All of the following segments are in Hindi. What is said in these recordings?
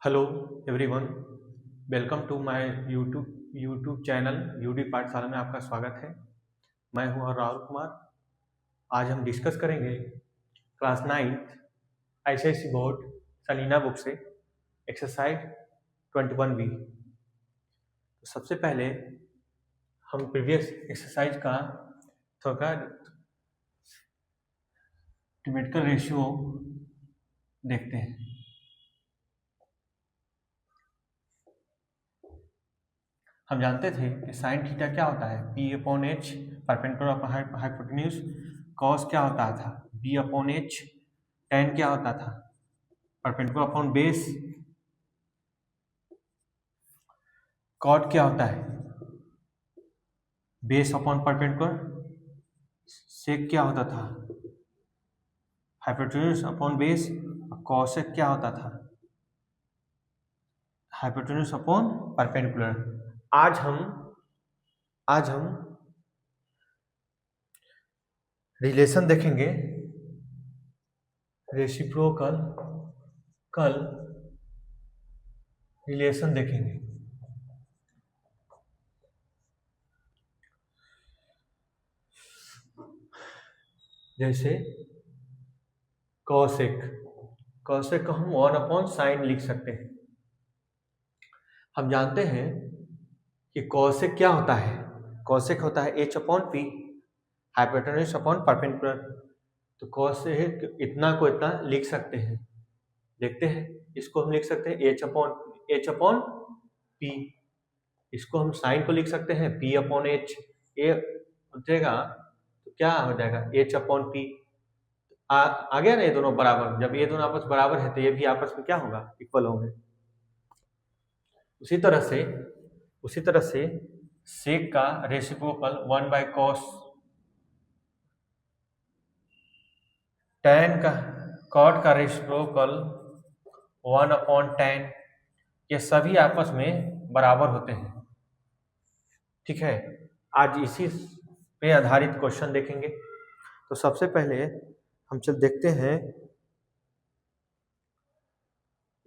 Hello everyone, welcome to my YouTube channel UD Pathshala में आपका स्वागत है। मैं हूं राहुल कुमार। आज हम डिस्कस करेंगे class 9th ICSE board Selina book से एक्सरसाइज 21B। तो सबसे पहले हम प्रीवियस एक्सरसाइज का थोड़ा ट्रिमेटिकल रेशियो देखते हैं। हम जानते थे कि साइन थीटा क्या होता है, P upon H perpendicular upon hypotenuse. Cos क्या होता था, बी अपॉन एच। टेन क्या होता था, परपेंडिकुलर अपॉन बेस। कॉट क्या होता है, बेस अपॉन परपेंडिकुलर। सेक क्या होता था, हाइपोटेन्यूज अपॉन बेस। कॉसेक क्या होता था, हाइपोटेन्यूज अपॉन परपेंडिकुलर। आज हम रिलेशन देखेंगे, रेसिप्रोकल रिलेशन देखेंगे। जैसे कॉसेक को हम 1 अपॉन साइन लिख सकते हैं। हम जानते हैं कि कॉसेक क्या होता है, कॉसेक होता है H upon P, hypotenuse upon perpendicular. तो कॉसेक इतना को इतना लिख सकते हैं। देखते हैं, इसको हम लिख सकते हैं एच अपॉन पी। इसको हम साइन को लिख सकते हैं पी अपॉन एच। ए उठेगा तो क्या हो जाएगा, एच अपॉन पी। आ गया ना, ये दोनों बराबर। जब ये दोनों आपस बराबर है तो ये भी आपस में क्या होगा, इक्वल होंगे। उसी तरह से सेक का रेसिप्रोकल 1 बाय कॉस, टैन का कॉट का रेसिप्रोकल 1 अपॉन टैन। ये सभी आपस में बराबर होते हैं। ठीक है, आज इसी पे आधारित क्वेश्चन देखेंगे। तो सबसे पहले हम चल देखते हैं,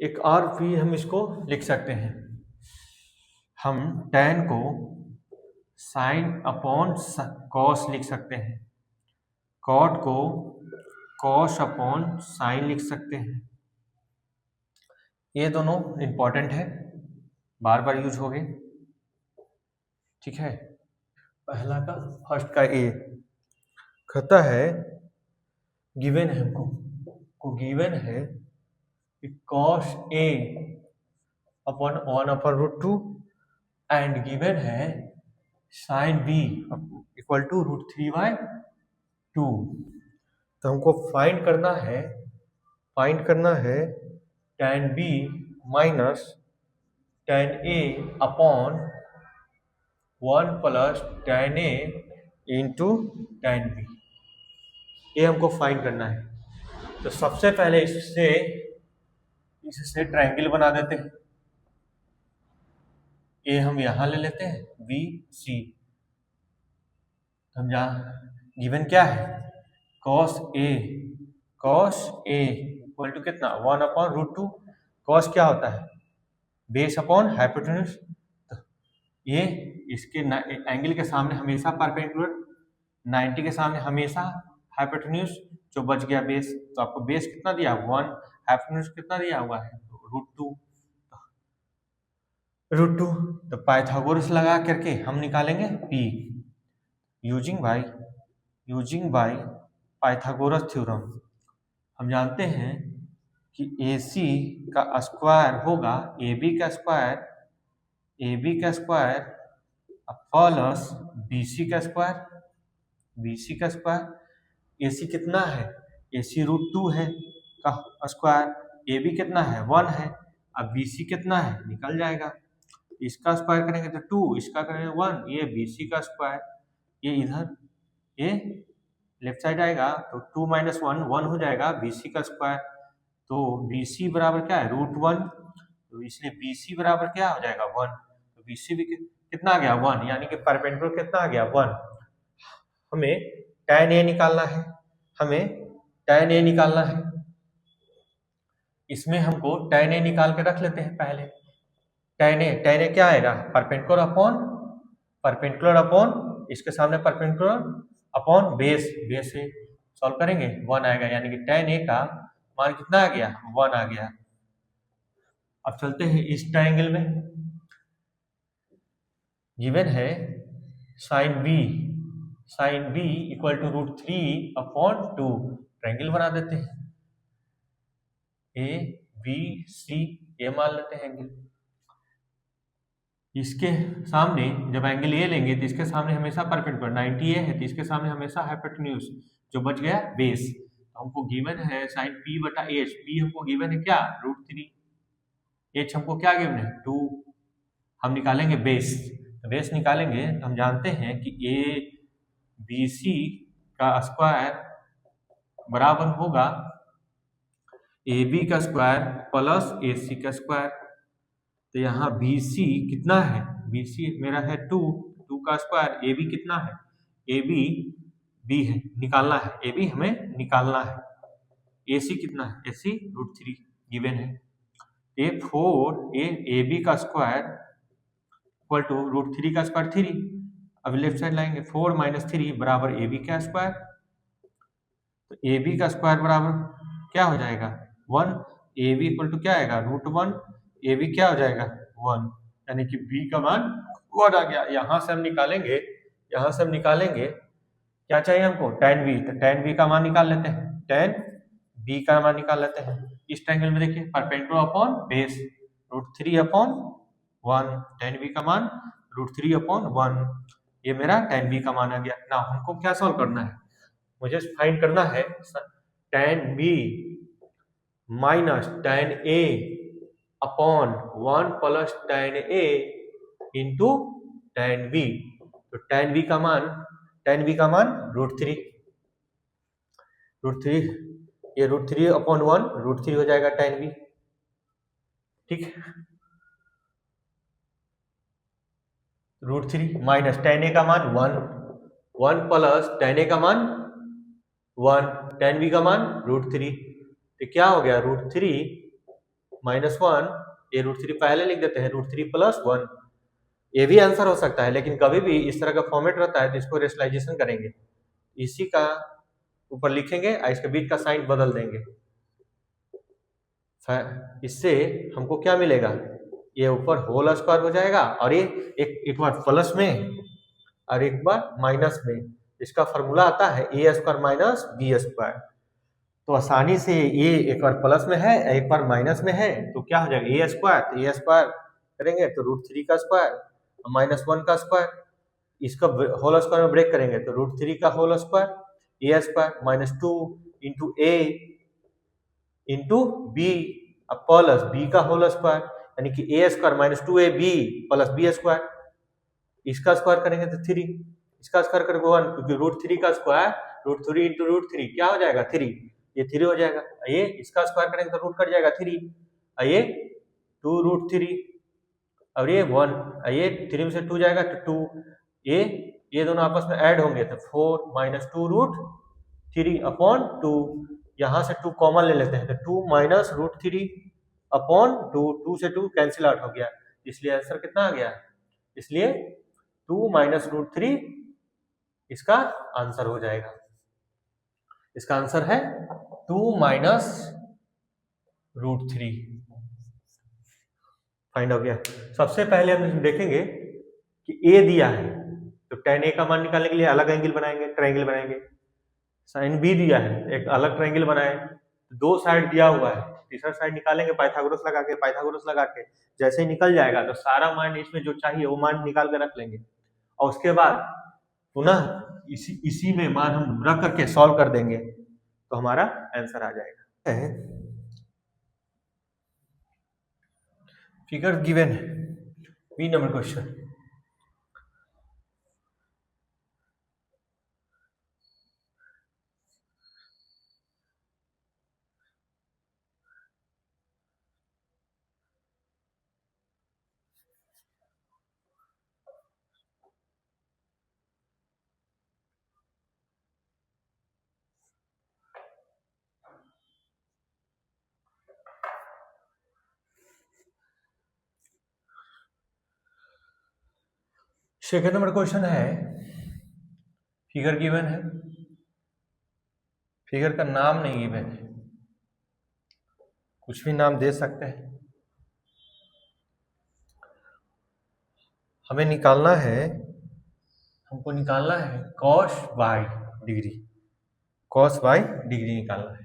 एक और भी हम इसको लिख सकते हैं। हम टैन को साइन अपॉन कॉस लिख सकते हैं, कॉट को कॉस अपॉन साइन लिख सकते हैं। ये दोनों इंपॉर्टेंट है, बार बार यूज हो गए। ठीक है, पहला का फर्स्ट का ए कहता है, गिवन है हमको गिवन है कि cos A upon 1 upon root 2 and given है sine B equal to root 3 by 2। तो हमको फाइंड करना है tan b minus tan a upon 1 plus tan a into tan b। ये हमको फाइंड करना है। तो सबसे पहले इससे ट्रायंगल बना देते हैं। ए हम यहां ले लेते हैं, बी सी। हम जहाँ गिवन क्या है, कॉस ए इक्वल टू कितना, 1 अपॉन रूट 2। कॉस क्या होता है, बेस अपॉन हाइपोटेन्यूज। तो ये इसके एंगल के सामने हमेशा परपेंडिकुलर, 90 के सामने हमेशा हाइपोटेन्यूज। जो बच गया बेस, तो आपको बेस कितना दिया, 1, हाइपोटेन्यूज कितना दिया हुआ है, रूट 2। तो पाइथागोरस लगा करके हम निकालेंगे P using by Pythagoras theorem. हम जानते हैं कि AC का स्क्वायर होगा AB का स्क्वायर प्लस BC का स्क्वायर। AC कितना है, AC रूट 2 है का स्क्वायर। AB कितना है, 1 है। अब BC कितना है, निकल जाएगा। इसका स्क्वायर करेंगे तो 2, इसका करेंगे 1, ये BC का स्क्वायर। ये इधर ये लेफ्ट साइड आएगा तो 2 माइनस 1 1 हो जाएगा, BC का स्क्वायर। तो BC बराबर क्या है, रूट 1। तो इसलिए BC बराबर क्या हो जाएगा, 1। तो BC भी कितना आ गया, 1, यानी कि परपेंडिकुलर कितना आ गया, 1। हमें tan A निकालना है, इसमें हमको tan A निकाल के रख लेते हैं पहले। tan A क्या आएगा, परपेंडिकुलर अपॉन इसके सामने परपेंडिकुलर अपॉन बेस, बेस से सॉल्व करेंगे 1 आएगा, यानी कि tan A का मान कितना आ गया, 1 आ गया। अब चलते हैं इस ट्रायंगल में, गिवन है sin b equal to √3/2, triangle बना देते हैं, ABC ये मान लेते हैं एंगल। इसके सामने जब एंगल ए लेंगे तो इसके सामने हमेशा परपेंडिकुलर 90 है, तो इसके सामने हमेशा हाइपोटेन्यूज, जो बच गया बेस। तो हमको गिवन है sin p/h, p हमको गिवन है क्या, √3, h हमको क्या गिवन है 2, हम निकालेंगे बेस। तो बेस निकालेंगे तो हम जानते हैं कि ABC का स्क्वायर बराबर होगा AB का स्क्वायर प्लस AC का स्क्वायर। तो यहाँ BC कितना है, BC मेरा है 2 का स्क्वायर, AB कितना है, AB B है, निकालना है, AB हमें निकालना है। AC कितना है, AC √3 गिवन है। AB का स्क्वायर इक्वल टू √3 का स्क्वायर 3, अब लेफ्ट साइड लाएंगे 4 - 3 बराबर AB का स्क्वायर। तो AB का स्क्वायर बराबर क्या हो जाएगा 1, AB इक्वल टू क्या आएगा √1, AB क्या हो जाएगा 1, यानी कि B का मान 1 आ गया। यहाँ से हम निकालेंगे क्या चाहिए हमको, tan B, तो tan B का मान निकाल लेते हैं, tan B का मान निकाल लेते हैं। इस ट्रायंगल में देखिए perpendicular upon base √3/1, tan B का मान √3/1, ये मेरा tan B का मान आ गया ना। हमको क्या सॉल्व करना है, मुझे फाइंड करना है tan B minus tan A upon 1 plus tan A into tan B। तो tan B का मान √3, ये √3/1 √3 हो जाएगा tan B, ठीक है। √3 माइनस tan A का मान 1 प्लस tan A का मान 1, tan B का मान √3, तो क्या हो गया √3 - 1, ये √3 पहले लिख देते हैं, √3 + 1, ये भी आंसर हो सकता है, लेकिन कभी भी इस तरह का फॉर्मेट रहता है तो इसको रेशनलाइजेशन करेंगे, इसी का ऊपर लिखेंगे और इसके बीच का साइन बदल देंगे। इससे हमको क्या मिलेगा, ये ऊपर होल स्क्वायर हो जाएगा और ये एक बार प्लस में और एक बार माइनस में। इसका फॉर्मूला आता है a² - b²। तो आसानी से ये एक बार प्लस में है, एक बार माइनस में है, तो क्या हो जाएगा a² करेंगे तो √3 का स्क्वायर -1 का स्क्वायर, इसका होल स्क्वायर में ब्रेक करेंगे तो √3 का whole square, a² - 2 into a into b plus b का होल स्क्वायर, यानी कि a² - 2ab प्लस b², इसका स्क्वायर करेंगे तो 3, इसका स्क्वायर करेंगे 1, क्योंकि √3 का स्क्वायर √3 इंटू √3 क्या हो जाएगा 3, ये 3 हो जाएगा। ये इसका स्क्वायर करेंगे तो रूट कट जाएगा 3, ये 2√3 और ये 1, ये 3 में से 2 जाएगा तो 2, ये दोनों आपस में ऐड होंगे तो 4 - 2√3/2, यहाँ से 2 कॉमन ले लेते हैं तो 2 - √3/2, 2 से 2 कैंसिल आउट हो गया, इसलिए आंसर कितना आ गया, इसलिए 2 - √3 इसका आंसर हो जाएगा। इसका आंसर है 2 - √3, फाइंड हो गया। सबसे पहले हम देखेंगे कि ए दिया है तो tan A का मान निकालने के लिए अलग एंगल बनाएंगे, ट्रायंगल बनाएंगे। sin B दिया है, एक अलग ट्रायंगल बनाए, दो साइड दिया हुआ है, तीसरा साइड निकालेंगे पाइथागोरस लगा के जैसे ही निकल जाएगा तो सारा मान इसमें जो चाहिए वो मान निकाल के रख लेंगे, और उसके बाद पुनः इसी में मान हम रख करके सॉल्व कर देंगे तो हमारा आंसर आ जाएगा। फिगर गिवन है, B number question, second number question है, फिगर गिवन है, फिगर का नाम नहीं गिवन है, कुछ भी नाम दे सकते हैं। हमें निकालना है, हमको निकालना है cos by degree, cos by degree निकालना है।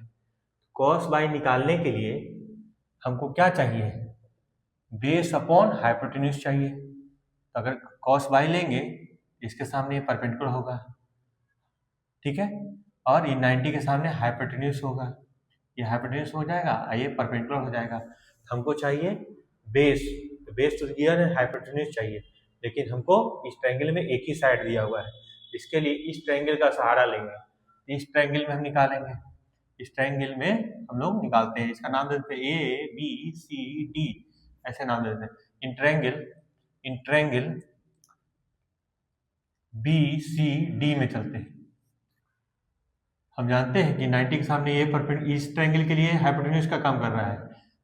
कॉस बाई निकालने के लिए हमको क्या चाहिए, बेस अपॉन हाइपोटेन्यूज चाहिए। तो अगर कॉस बाई लेंगे इसके सामने ये परपेंडिकुलर होगा, ठीक है, और ये 90 के सामने हाइपोटेन्यूज होगा, ये हाइपोटेन्यूज हो जाएगा और ये परपेंडिकुलर हो जाएगा। हमको चाहिए बेस, बेस तो गिवन है, हाइपोटेन्यूज चाहिए, लेकिन हमको इस ट्रायंगल में एक ही साइड दिया हुआ है, इसके लिए इस ट्रायंगल का सहारा लेंगे। इस ट्रायंगल में हम निकालेंगे, इस ट्रायंगल में हम लोग निकालते हैं, इसका नाम देते हैं ए बी सी डी, ऐसे नाम देते हैं। In triangle B C D में चलते हैं। हम जानते हैं कि 90 के सामने ये इस ट्रायंगल के लिए हाइपोटेन्यूज का काम कर रहा है,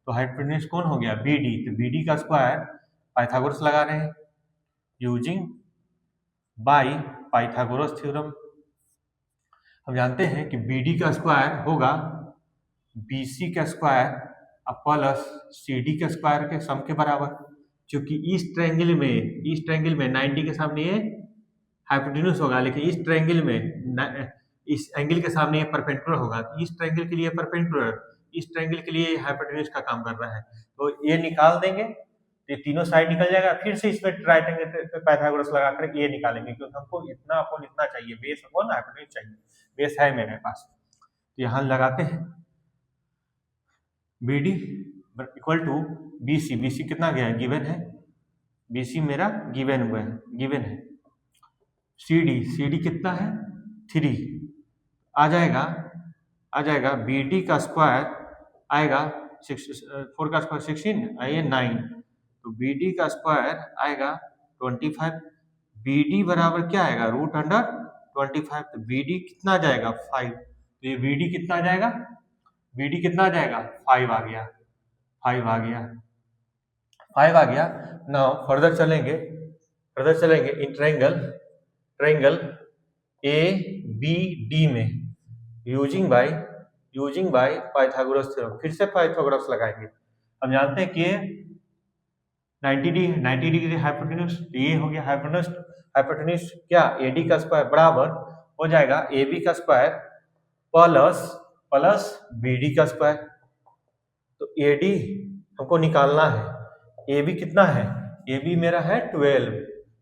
तो हाइपोटेन्यूज कौन हो गया, बी डी। तो बी डी का स्क्वायर पाइथागोरस लगा रहे हैं यूजिंग बाई पाइथागोरस थ्योरम। हम जानते हैं कि बी डी का स्क्वायर होगा बी सी का स्क्वायर प्लस सी डी के स्क्वायर के सम के बराबर, क्योंकि इस ट्रायंगल में 90 के सामने ये हाइपोटेन्यूज होगा, लेकिन इस ट्रायंगल में इस एंगल के सामने ये परपेंडिकुलर होगा। इस ट्रायंगल के लिए परपेंडिकुलर, इस ट्रायंगल के लिए हाइपोटेन्यूज का काम कर रहा है, तो ये निकाल देंगे, ये तीनों साइड निकल जाएगा। फिर से इसमें राइट एंगल पे पाइथागोरस लगाकर ये निकालेंगे, क्योंकि हमको इतना अपॉन इतना चाहिए, बेस अपॉन हाइपोटेन्यूज चाहिए, बेस है मेरे पास। तो यहाँ लगाते हैं B D equal to B C, B C कितना गया है, गिवन है, बी सी मेरा गिवन हुआ है, गिवन है। सी डी कितना है 3, आ जाएगा बी डी का स्क्वायर आएगा 4 का स्क्वायर 16, ये 9, तो बी डी का स्क्वायर आएगा 25। बी डी बराबर क्या आएगा, रूट अंडर 25, तो बी डी कितना आ जाएगा 5, तो ये बी डी कितना आ जाएगा, बी डी कितना आ जाएगा 5 आ गया, 5 आ गया, 5 आ गया। नाउ फर्दर चलेंगे in triangle A B D में यूजिंग बाय पाइथागोरस थ्योरम। फिर से पाइथागोरस लगाएंगे। हम जानते हैं कि 90 डिग्री हाइपोटेन्यूज, ये हो गया हाइपोटेन्यूज क्या, ए डी का स्क्वायर बराबर हो जाएगा ए बी का स्क्वायर प्लस बी डी का स्क्वायर। तो ए डी हमको निकालना है, ए बी कितना है, ए बी मेरा है 12,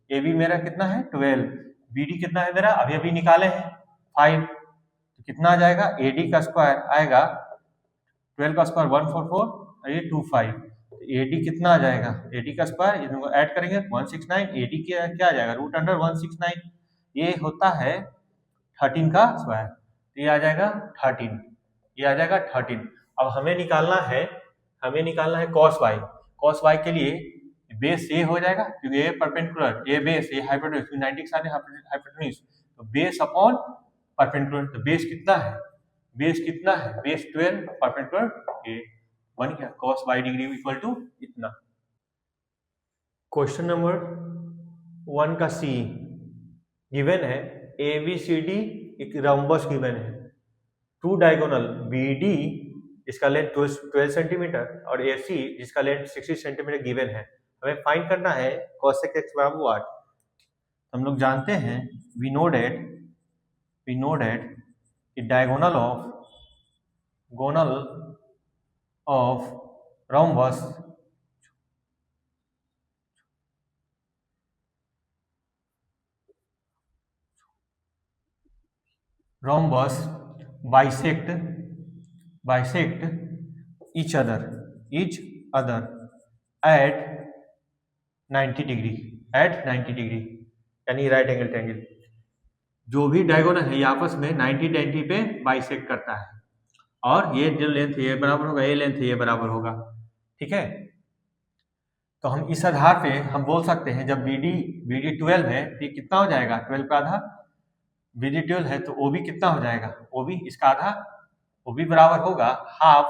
ए बी मेरा कितना है 12, बी डी कितना है मेरा अभी निकाले हैं 5, तो कितना आ जाएगा, ए डी का स्क्वायर आएगा 12 का स्क्वायर 144 और ये 25, तो ए डी कितना आ जाएगा, ए डी का स्क्वायर इनको ऐड करेंगे 169, ए डी क्या आ जाएगा रूट अंडर 169, ये होता है 13 का स्क्वायर, तो ये आ जाएगा 13, ये आ जाएगा 13। अब हमें निकालना है कॉस वाई के लिए बेस ये हो जाएगा, क्योंकि ये परपेंडिकुलर, ये बेस, ये हाइपोटेन्यूज, 90 के साथ हाइपोटेन्यूज, तो बेस अपॉन परपेंडिकुलर, तो बेस कितना है, बेस 12, परपेंडिकुलर ये बन गया, cos by degree equal to इतना। क्वेश्चन नंबर 1 का सी गिवन है, ए बी सी डी एक रम्बस गिवन है, 2 डायगोनल बी डी जिसका लेंथ 12 सेंटीमीटर और ए सी जिसका लेंथ 60 सेंटीमीटर गिवन है। हमें फाइंड करना है cosec x बराबर व्हाट। हम लोग जानते हैं वी नो डेट कि diagonal of rhombus bisect each other at 90 degree, यानी राइट एंगल ट्रायंगल, जो भी डायगोनल है ये आपस में 90 पे बाइसेक्ट करता है, और ये जो लेंथ ये बराबर होगा, ये लेंथ ये बराबर होगा, ठीक है। तो हम इस आधार पे हम बोल सकते हैं जब BD 12 है तो ये कितना हो जाएगा, 12 का आधा, BD 12 है तो OB कितना हो जाएगा, OB इसका आधा, OB बराबर होगा हाफ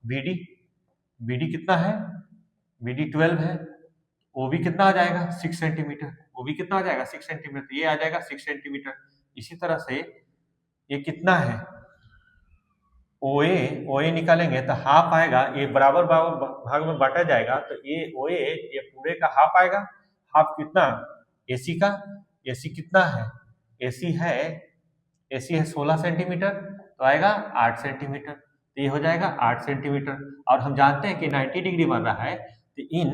BD कितना है, BD 12 है, ओ भी कितना आ जाएगा 6 सेंटीमीटर, ओ भी कितना आ जाएगा 6 सेंटीमीटर, ये आ जाएगा 6 सेंटीमीटर। इसी तरह से ये कितना है ओए निकालेंगे तो हाफ आएगा, ये बराबर बराबर भाग में बांटा जाएगा तो ये ओए ये पूरे का हाफ आएगा। हाफ कितना एसी का, एसी कितना है एसी है 16 सेंटीमीटर तो आएगा 8 सेंटीमीटर, तो ये हो जाएगा 8 सेंटीमीटर। और हम जानते हैं कि 90 डिग्री बन रहा है तो in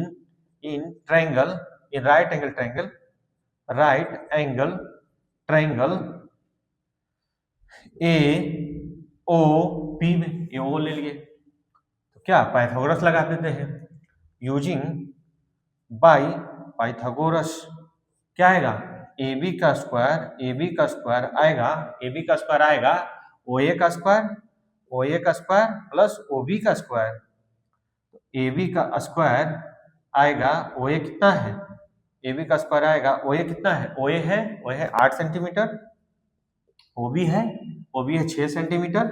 right angle triangle A O P में ये ओ ले लिए तो क्या पाइथागोरस लगा देते हैं यूजिंग बाय पाइथागोरस। क्या आएगा ए बी का स्क्वायर आएगा ओ ए का स्क्वायर प्लस ओ बी का स्क्वायर। ए बी का स्क्वायर आएगा ओ ए कितना है ए बी का स्क्वायर आएगा ओ ए कितना है ओ ए है 8 सेंटीमीटर, ओ बी है 6 सेंटीमीटर,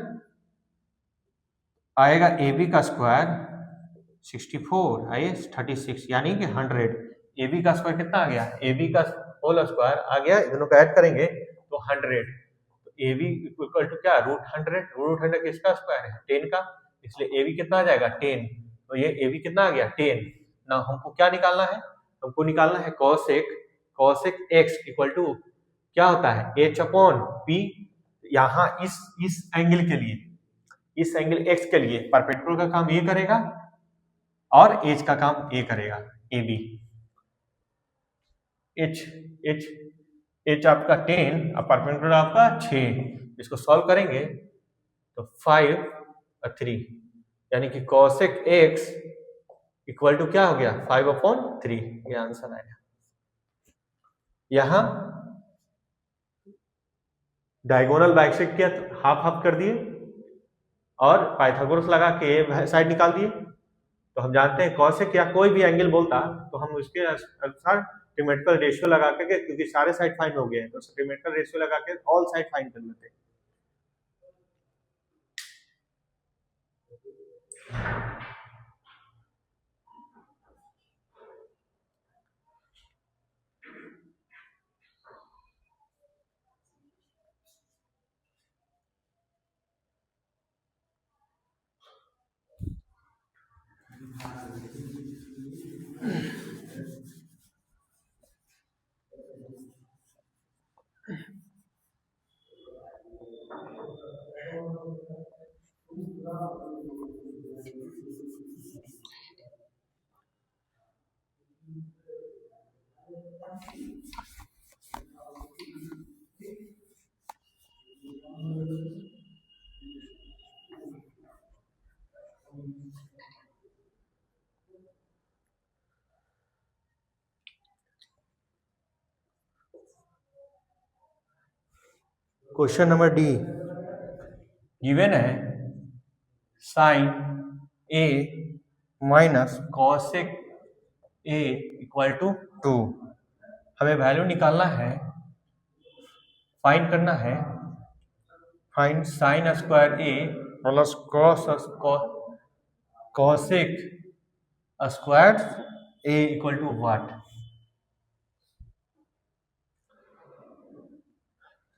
आएगा ए बी का स्क्वायर 64 आइए 36 यानी कि 100। ए बी का स्क्वायर कितना आ गया ए बी का होल स्क्वायर आ गया, दोनों का ऐड करेंगे तो 100। तो ए बी इक्वल टू क्या रूट 100 किसका स्क्वायर है 10 का, इसलिए ए बी कितना आ जाएगा 10। तो ये ए बी कितना आ गया 10। ना हमको क्या निकालना है, हमको निकालना है कॉसेक एक्स इक्वल टू क्या होता है एच अपॉन पी। यहाँ इस एंगल के लिए, इस एंगल एक्स के लिए परपेंडिकुलर का काम ये करेगा और एच का काम ये करेगा ए बी। एच आपका 10 और परपेंडिकुलर आपका 6, इसको सॉल्व करेंगे तो 5 और 3 यानी कि कॉसेक एक्स इक्वल टू क्या हो गया 5/3, ये आंसर आएगा। यहां डायगोनल बाइसेक्ट किया तो हाफ कर दिए और पाइथागोरस लगा के साइड निकाल दिए। तो हम जानते हैं कॉसेक या कोई भी एंगल बोलता तो हम उसके अनुसार ट्रिमेट्रिकल रेशियो लगा करके, क्योंकि सारे साइड फाइंड हो गए हैं तो ट्रिमेट्रिकल रेशियो लगा के ऑल साइड फाइंड कर लेते हैं। क्वेश्चन नंबर डी गिवन है sine A minus cosec A equal to 2। हमें वैल्यू निकालना है, फाइंड करना है, find sine square A plus cosec square A equal to what.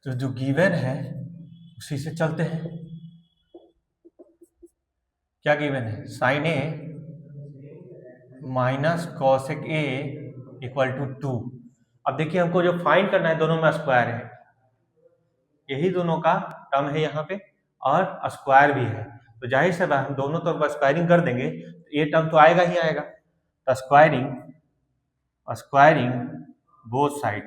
तो जो गिवन है उसी से चलते हैं। क्या गिवन है sine A minus cosec A equal to 2। अब देखिए हमको जो फाइंड करना है दोनों में स्क्वायर है, यही दोनों का टर्म है यहाँ पे और स्क्वायर भी है, तो जाहिर से हम दोनों तरफ स्क्वायरिंग कर देंगे तो ये टर्म तो आएगा ही आएगा। तो स्क्वायरिंग बोथ साइड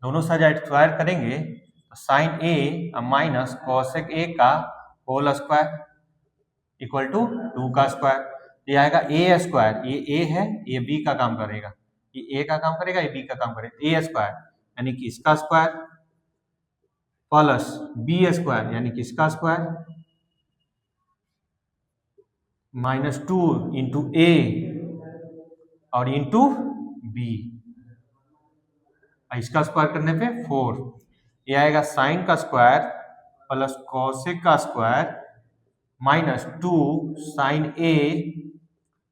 दोनों साइड स्क्वायर करेंगे तो sine A minus cosec A का होल स्क्वायर इक्वल टू 2 का स्क्वायर। ये आएगा ए स्क्वायर, ये ए है ये बी का काम करेगा, ये ए का काम करेगा ये बी का काम करेगा। ए स्क्वायर यानी कि इसका स्क्वायर प्लस बी स्क्वायर यानी कि इसका स्क्वायर माइनस 2 इंटू ए और इंटू बी, इसका स्क्वायर करने पे 4। ये आएगा साइन का स्क्वायर प्लस कॉसेक का स्क्वायर माइनस 2 साइन ए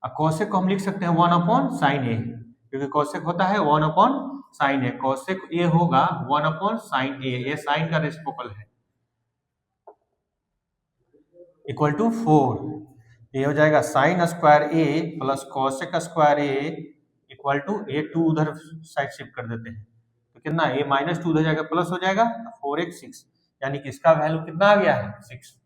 कोसेक को हम लिख सकते हैं 1 अपॉन साइन ए, क्योंकि कोसेक होता है 1 अपॉन साइन ए। कोसेक ए होगा 1 अपॉन साइन ए, ये साइन का रेसिप्रोकल है, इक्वल टू 4। ये हो जाएगा sine square A plus cosec square A equal to A 2 उधर साइड शिफ्ट कर देते हैं, तो कितना ए -2 उधर जाएगा प्लस हो जाएगा, 4x 6, यानी कि इसका वैल्यू कितना आ गया है 6।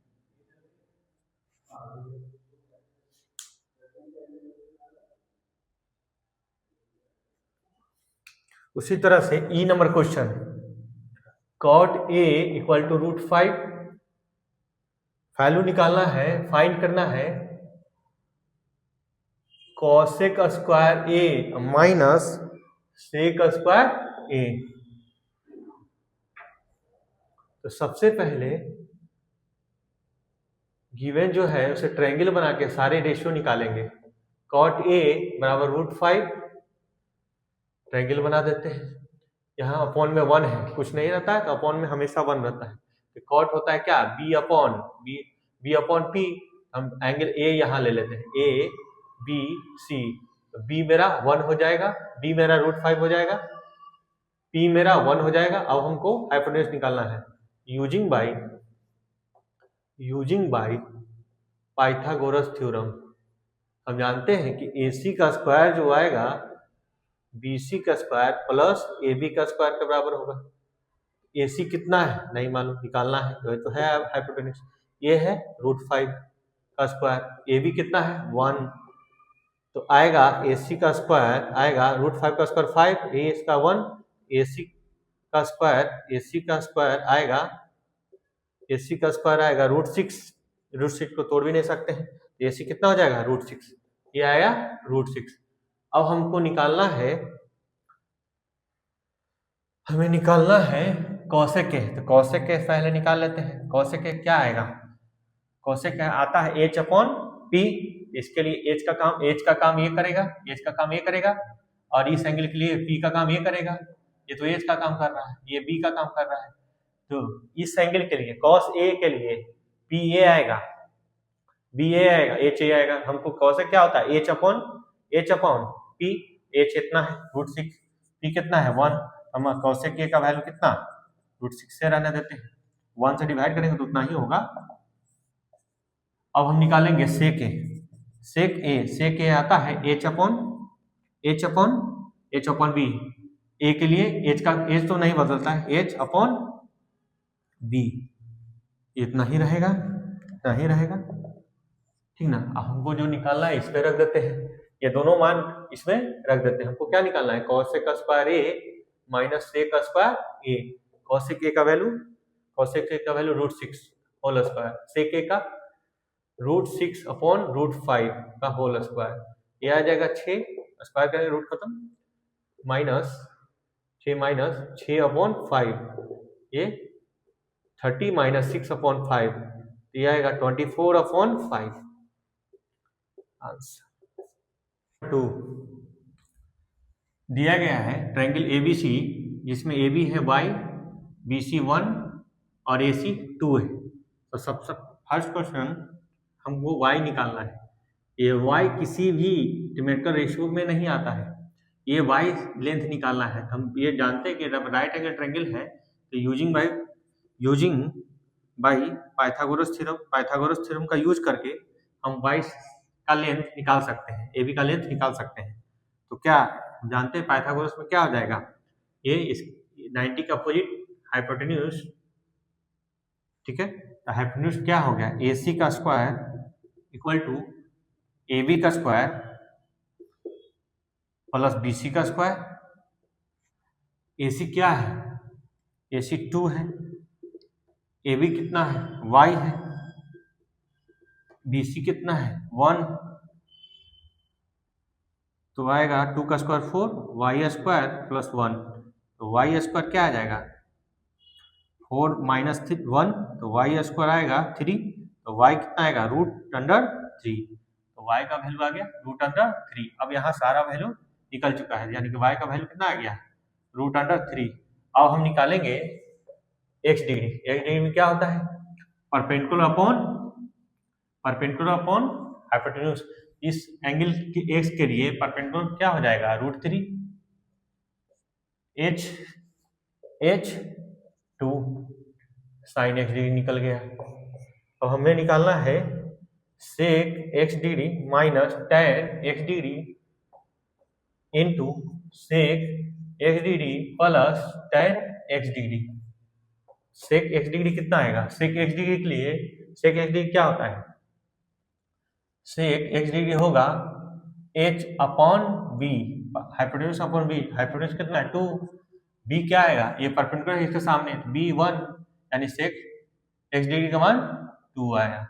उसी तरह से E number question, cot a equal to √5, value निकालना है, फाइंड करना है cosec square a minus sec square a। तो सबसे पहले गिवन जो है उसे ट्रायंगल बना के सारे रेशियो निकालेंगे। cot a बराबर √5, ट्रायंगल बना देते हैं। यहाँ अपॉन में 1 है, कुछ नहीं रहता है तो अपॉन में हमेशा 1 रहता है। तो कॉट होता है क्या, बी अपॉन पी। हम एंगल ए यहाँ ले लेते हैं, ए बी सी, तो बी मेरा 1 हो जाएगा, बी मेरा √5 हो जाएगा, पी मेरा 1 हो जाएगा। अब हमको हाइपोटेन्यूज निकालना है यूजिंग बाय पाइथागोरस थ्योरम। हम जानते हैं कि AC का स्क्वायर जो आएगा BC का स्क्वायर प्लस AB का स्क्वायर के बराबर होगा। AC कितना है नहीं मालूम, निकालना है, तो है हाइपोटेन्यूज, ये है √5 का स्क्वायर। AB कितना है 1, तो आएगा AC का स्क्वायर आएगा √5 का स्क्वायर 5, ए इसका 1, AC का स्क्वायर आएगा √6 को तोड़ भी नहीं सकते हैं, AC कितना हो जाएगा √6, ये आया √6। अब हमको निकालना है, हमें निकालना है कॉसेक ए, तो कॉसेक ए पहले निकाल लेते हैं। कॉसेक ए क्या आएगा, कॉसेक आता है h अपॉन पी। इसके लिए h का काम ये करेगा, और इस एंगल के लिए p का काम ये करेगा। ये तो h का काम कर रहा है, ये b का काम कर रहा है, तो इस एंगल के लिए cos a के लिए p a आएगा, b a आएगा, h a आएगा। हमको कॉसेक क्या होता है h अपॉन p, h इतना है √6, p कितना है 1, हम कॉसेक ए का वैल्यू कितना √6 से रहने देते हैं, 1 से डिवाइड करेंगे तो उतना ही होगा। अब हम निकालेंगे सेक ए आता है h अपॉन बी। ए के लिए h तो नहीं बदलता है, h अपॉन बी, इतना ही रहेगा, ठीक ना। अब हमको जो निकालना है इस पे रख देते हैं, ये दोनों मान इसमें रख देते हैं। हमको क्या निकालना है, cosec square A minus sec square A. Cosec A का value √6 whole square, sec A का √6 अपॉन √5 का होल स्क्वायर, ये आ जाएगा 6, स्क्वायर करेंगे रूट खत्म, माइनस 6 अपॉन 5, ये 30 माइनस 6 अपॉन 5, तो ये आएगा 24 अपॉन 5। आंसर 2 दिया गया है ट्रायंगल ABC जिसमें AB है y, BC 1 और AC 2 है। तो सबसे फर्स्ट क्वेश्चन हमको y निकालना है। ये y किसी भी ट्रिमेट्रिकल रेशियो में नहीं आता है, ये y लेंथ निकालना है। हम ये जानते हैं कि जब राइट एंगल ट्रायंगल है तो यूजिंग बाय पाइथागोरस थ्योरम का यूज करके हम y का लेंथ निकाल सकते हैं, AB का लेंथ निकाल सकते हैं। तो क्या जानते हैं पाइथागोरस में क्या हो जाएगा, ये इस 90 का अपोजिट हाइपोटेन्यूज, ठीक है। तो हाइपोटेन्यूज क्या हो गया, AC का स्क्वायर इक्वल टू AB का स्क्वायर प्लस BC का स्क्वायर। AC क्या है, AC 2 है, AB कितना है y है, BC कितना है 1, तो आएगा 2 का स्क्वायर 4, y स्क्वायर प्लस 1, तो y स्क्वायर क्या आ जाएगा 4 माइनस 1, तो y स्क्वायर आएगा 3, तो y कितना आएगा √3, तो y का वैल्यू आ गया √3। अब यहाँ सारा वैल्यू निकल चुका है, यानी कि y का वैल्यू कितना आ गया √3। अब हम निकालेंगे x डिग्री में क्या होता है, परपेंडिकुलर अपॉन हाइपोटेन्यूज। इस एंगल के एक्स के लिए परपेंडिकुलर क्या हो जाएगा, √3 h 2 sin x डिग्री निकल गया। अब हमें निकालना है sec x degree minus tan x degree into sec x degree plus tan x degree. sec x degree कितना आएगा, sec x डिग्री के लिए sec x डिग्री क्या होता है, sec x डिग्री होगा h upon b, hypotenuse upon b, hypotenuse कितना है 2, b क्या आएगा, ये परपेंडिकुलर इसके सामने तो b 1, यानी sec x डिग्री का मान 2 आया।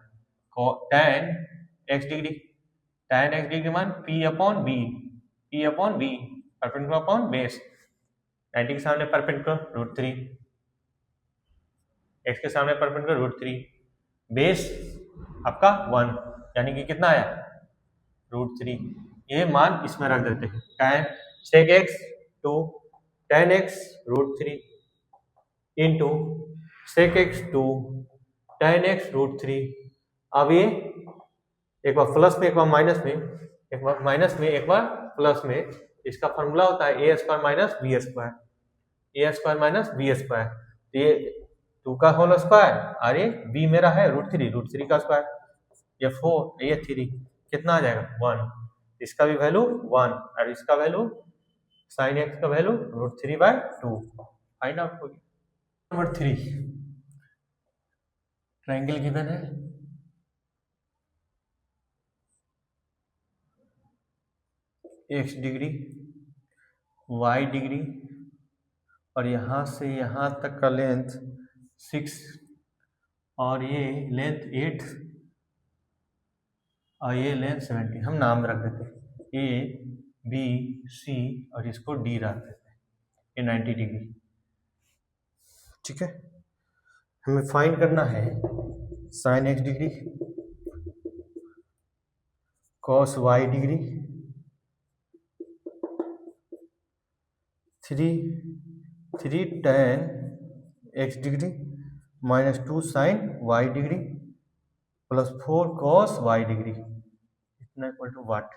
tan x डिग्री का मान p upon b, perpendicular upon base, 90 के सामने परपेंडिकुलर √3, x के सामने परपेंडिकुलर √3, बेस आपका 1, यानी कि कितना आया √3। ये मान इसमें रख देते हैं, tan sec x 2 tan x √3 into sec x 2 tan x √3। अब ये एक बार प्लस में एक बार माइनस में, एक बार माइनस में एक बार प्लस में, इसका फॉर्मूला होता है a square minus b square, minus b square. तो ये 2 का होल स्क्वायर और ये b मेरा है √3 का स्क्वायर, ये 4 ये 3 कितना आ जाएगा 1, इसका भी वैल्यू 1 और इसका वैल्यू sin x का वैल्यू √3/2 फाइंड आउट हो गया। नंबर 3 ट्रायंगल गिवन है, x डिग्री y डिग्री और यहाँ से यहाँ तक का लेंथ 6 और ये लेंथ 8 और ये लेंथ 70, हम नाम रख देते हैं A B C और इसको D रख देते हैं, ये 90 डिग्री। ठीक है, हमें फाइंड करना है sin x degree, cos y degree, 3 tan x degree minus 2 sin y degree plus 4 cos y degree इतना इक्वल टू व्हाट,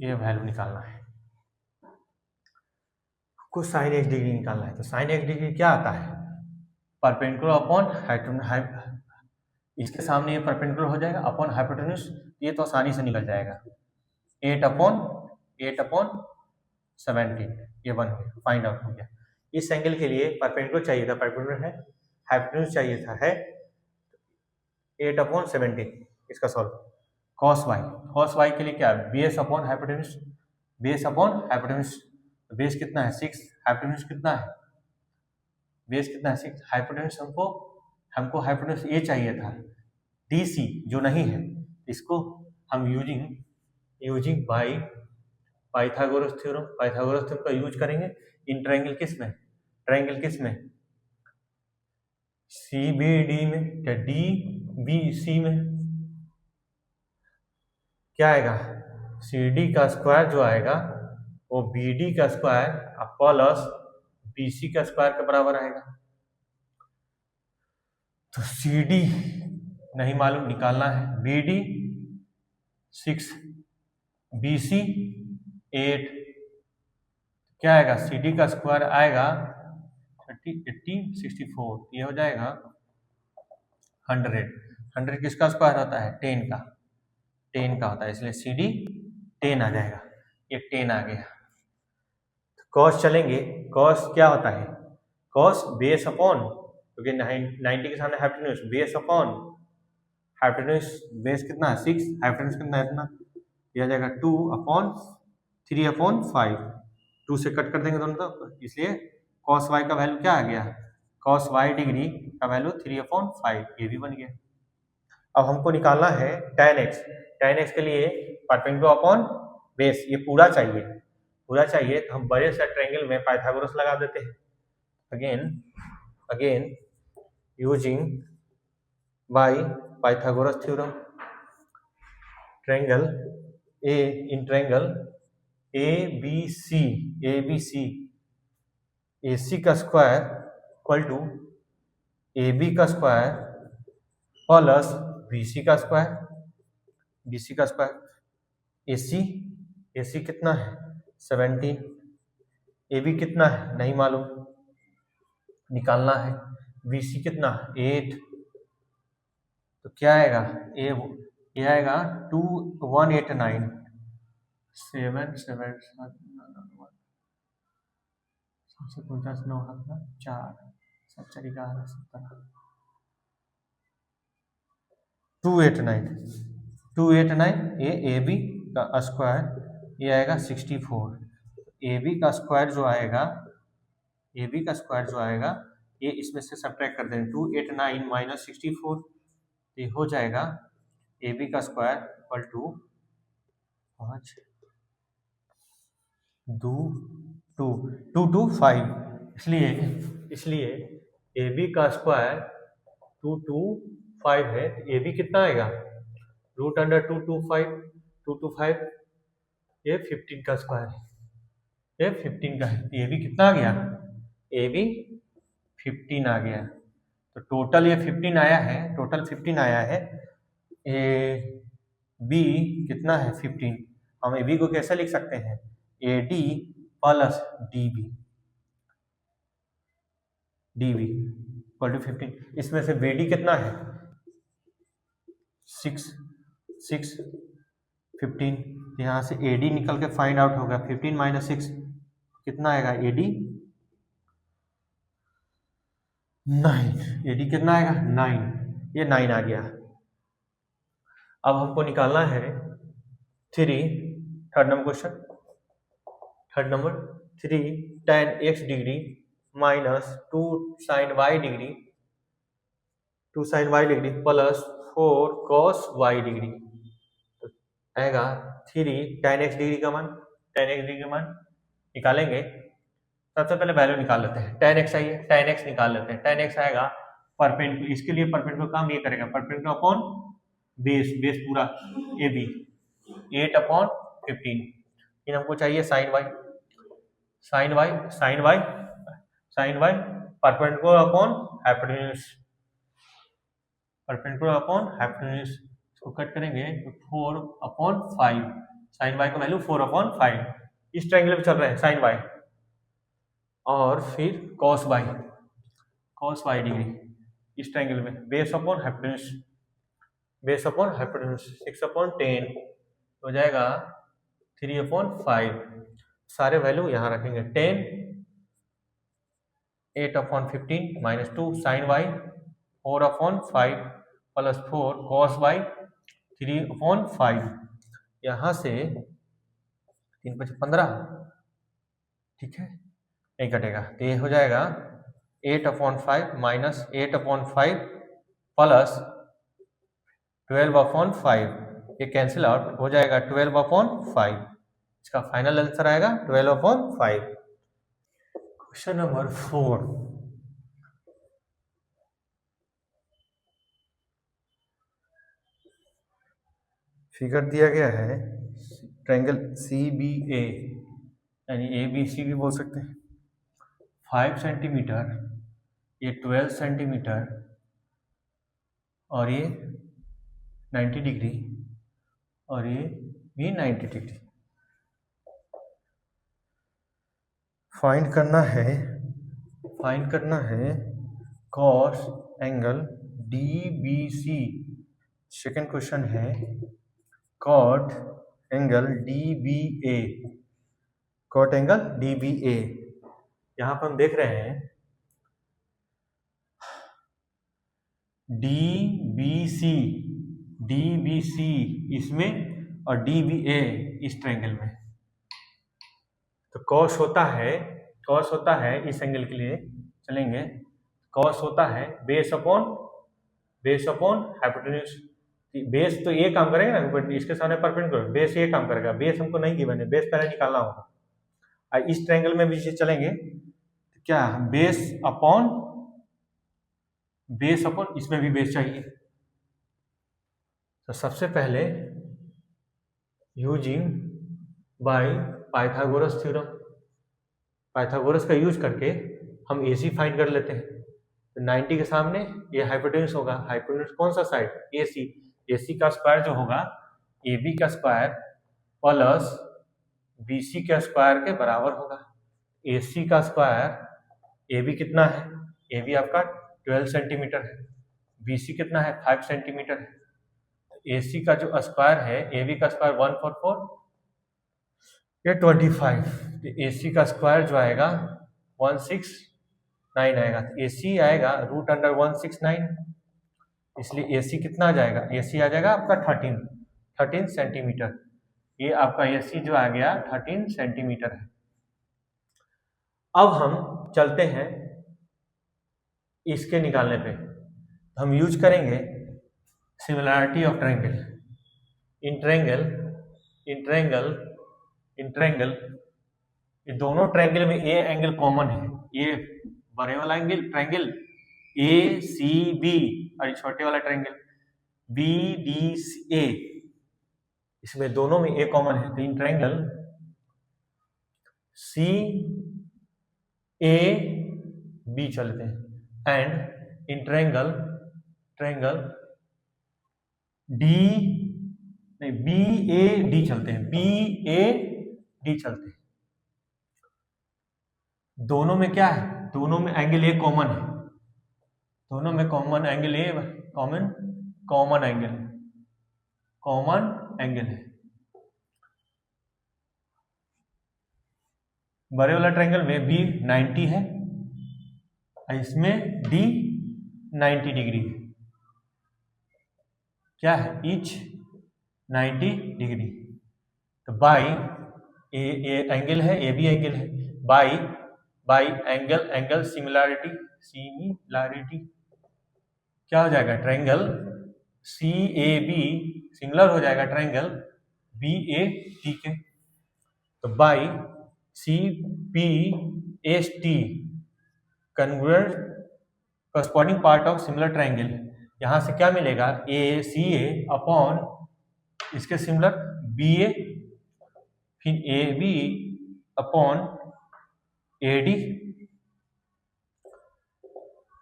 ये वैल्यू निकालना है। आपको sin x डिग्री निकालना है, तो sin x डिग्री क्या आता है, परपेंडिकुलर अपॉन इसके सामने ये परपेंडिकुलर हो जाएगा अपॉन हाइपोटेन्यूज, ये तो आसानी से निकल जाएगा, 8 अपॉन 17, ये बन गया, फाइंड आउट हो गया। इस एंगल के लिए परपेंडिकुलर चाहिए था, परपेंडिकुलर है, हाइपोटेन्यूज चाहिए था, है 8 अपॉन 17, इसका सॉल्व। cos y के लिए क्या है, बेस अपॉन हाइपोटेन्यूज, बेस कितना है 6, हाइपोटेन्यूज कितना है, बेस कितना है 6, हाइपोटेन्यूज हमको हाइपोटेन्यूज ये चाहिए था DC जो नहीं है, इसको हम यूजिंग बाय पाइथागोरस थ्योरम का यूज करेंगे इन ट्रायंगल किस में, CBD में, क्या DBC में क्या आएगा, CD का स्क्वायर जो आएगा वो BD का स्क्वायर प्लस BC का स्क्वायर के बराबर आएगा। तो CD नहीं मालूम, निकालना है, BD 6 BC 8, क्या आएगा, CD का स्क्वायर आएगा 30 80 64, ये हो जाएगा 100 किसका स्क्वायर होता है 10 का होता है, इसलिए CD 10 आ जाएगा, ये 10 आ गया। कॉस चलेंगे, कॉस क्या होता है, कॉस बेस अपॉन, क्योंकि 90 के सामने hypotenuse, base upon hypotenuse, base कितना है 6, हाइपोटेन्यूज कितना है इतना, यह आ जाएगा 2 अपॉन 3 अपॉन 5, 2 से कट कर देंगे दोनों तरफ, इसलिए cos y का वैल्यू क्या आ गया, cos y डिग्री का वैल्यू 3 अपॉन 5, ये भी बन गया। अब हमको निकालना है tan x के लिए परपेंडिकुलर अपॉन बेस, ये पूरा चाहिए, तो हम बड़े से ट्रायंगल में पाइथागोरस लगा देते हैं, again using by Pythagoras theorem, triangle ABC AC का स्क्वायर इक्वल टू AB का स्क्वायर प्लस BC का स्क्वायर, BC का स्क्वायर, AC कितना है 17, AB कितना है नहीं मालूम, निकालना है। BC कितना 8, तो क्या आएगा ये आएगा 2189, 7 7 7 9 4 7 4 11 17 289 ये AB का स्क्वायर ये आएगा 64। AB का स्क्वायर जो आएगा ये इसमें से सब्ट्रैक्ट कर देंगे 289 माइनस 64, ये हो जाएगा AB का स्क्वायर इक्वल टू 5 2 2 2 2 5, इसलिए AB का स्क्वायर 225 है। AB कितना आएगा रूट अंडर 225 ये 15 का स्क्वायर है, ये 15 का है। AB कितना आ गया AB 15 आ गया, तो टोटल ये 15 आया है। AB कितना है 15, हम AB को कैसे लिख सकते हैं AD plus DB equal to 15। इसमें से BD कितना है 6 15, यहाँ से AD निकल के फाइंड आउट होगा 15 माइनस 6 कितना आएगा AD 9, AD कितना आएगा 9, ये 9 आ गया। अब हमको निकालना है third number 3 tan x degree minus 2 sin y degree plus 4 cos y degree, तो आएगा 3 tan x डिग्री का मान निकालेंगे। सबसे पहले वैल्यू निकाल लेते हैं, tan x आइए tan x निकाल लेते हैं। tan x आएगा परपेंडिकुलर, इसके लिए परपेंडिकुलर काम ये करेगा परपेंडिकुलर अपॉन बेस पूरा AB 8/15। फिर हमको चाहिए sin y perpendicular upon hypotenuse, इसको कट करेंगे तो 4/5, sin y का वैल्यू 4/5 इस ट्रायंगल में चल रहा है sin y, और फिर cos y डिग्री इस ट्रायंगल में बेस अपॉन हाइपोटेन्यूज 6/10 हो जाएगा 3/5। सारे वैल्यू यहाँ रखेंगे 10 8/15 minus 2 sin y 4/5 plus 4 cos y 3/5, यहाँ से 3×15 ठीक है नहीं कटेगा, तो ये हो जाएगा 8/5 माइनस 8/5 प्लस 12/5, ये कैंसिल आउट हो जाएगा 12/5। इसका फाइनल आंसर आएगा 12/5। क्वेश्चन नंबर 4, फिगर दिया गया है ट्रायंगल CBA यानी ABC भी बोल सकते हैं, 5 सेंटीमीटर, ये 12 सेंटीमीटर और ये 90 डिग्री और ये भी 90 डिग्री। फाइंड करना है cos angle DBC। Second question है कॉट एंगल DBA। यहाँ पर हम देख रहे हैं DBC इसमें और DBA इस ट्रायंगल में, तो कॉस होता है इस एंगल के लिए चलेंगे, कॉस होता है बेस अपॉन हाइपोटेन्यूज। बेस तो ये काम करेगा ना, इसके सामने परपेंडिकुलर बेस ये काम करेगा, बेस हमको नहीं गिवन है, बेस पहले निकालना होगा। इस ट्रायंगल में भी चलेंगे तो क्या बेस अपॉन इसमें भी बेस चाहिए, तो सबसे पहले using by Pythagoras theorem, Pythagoras का यूज करके हम AC फाइंड कर लेते हैं। तो 90 के सामने ये हाइपोटेन्यूज होगा, हाइपोटेन्यूज कौन सा साइड AC का स्क्वायर जो होगा ए बी का स्क्वायर प्लस बी सी के स्क्वायर के बराबर होगा। ए सी का स्क्वायर, ए बी कितना है, ए बी आपका 12 सेंटीमीटर है, बी सी कितना है 5 सेंटीमीटर है। ए सी का जो स्क्वायर है, ए बी का स्क्वायर 144, ये 25, ए सी का स्क्वायर जो आएगा 169 आएगा, ए सी आएगा √169, इसलिए ए सी कितना आ जाएगा, ए सी आ जाएगा आपका 13 सेंटीमीटर। ये आपका ए सी जो आ गया 13 सेंटीमीटर है। अब हम चलते हैं इसके निकालने पे, हम यूज करेंगे similarity of triangle. In triangle ये दोनों ट्रायंगल में ए एंगल कॉमन है, ये बड़े वाला angle triangle A C B और छोटे वाला ट्रायंगल बी डी ए, इसमें दोनों में ए कॉमन है। तो in triangle C A B चलते हैं एंड इन ट्रायंगल डी नहीं बी ए डी चलते हैं, बी ए डी चलते हैं। दोनों में क्या है, दोनों में एंगल ए कॉमन है, दोनों में common angle A common angle है। बड़े वाला ट्रायंगल में बी 90 है, इसमें डी 90 डिग्री है, क्या है ईच 90 डिग्री। तो बाई ए एंगल है, ए बी एंगल है, बाई एंगल सिमिलैरिटी क्या हो जाएगा, triangle C A B similar हो जाएगा ट्रायंगल बी ए टी के। तो by C P S T convert corresponding part of similar triangle, यहां से क्या मिलेगा, ए सी ए अपॉन इसके सिमिलर बी ए, फिर A B upon A D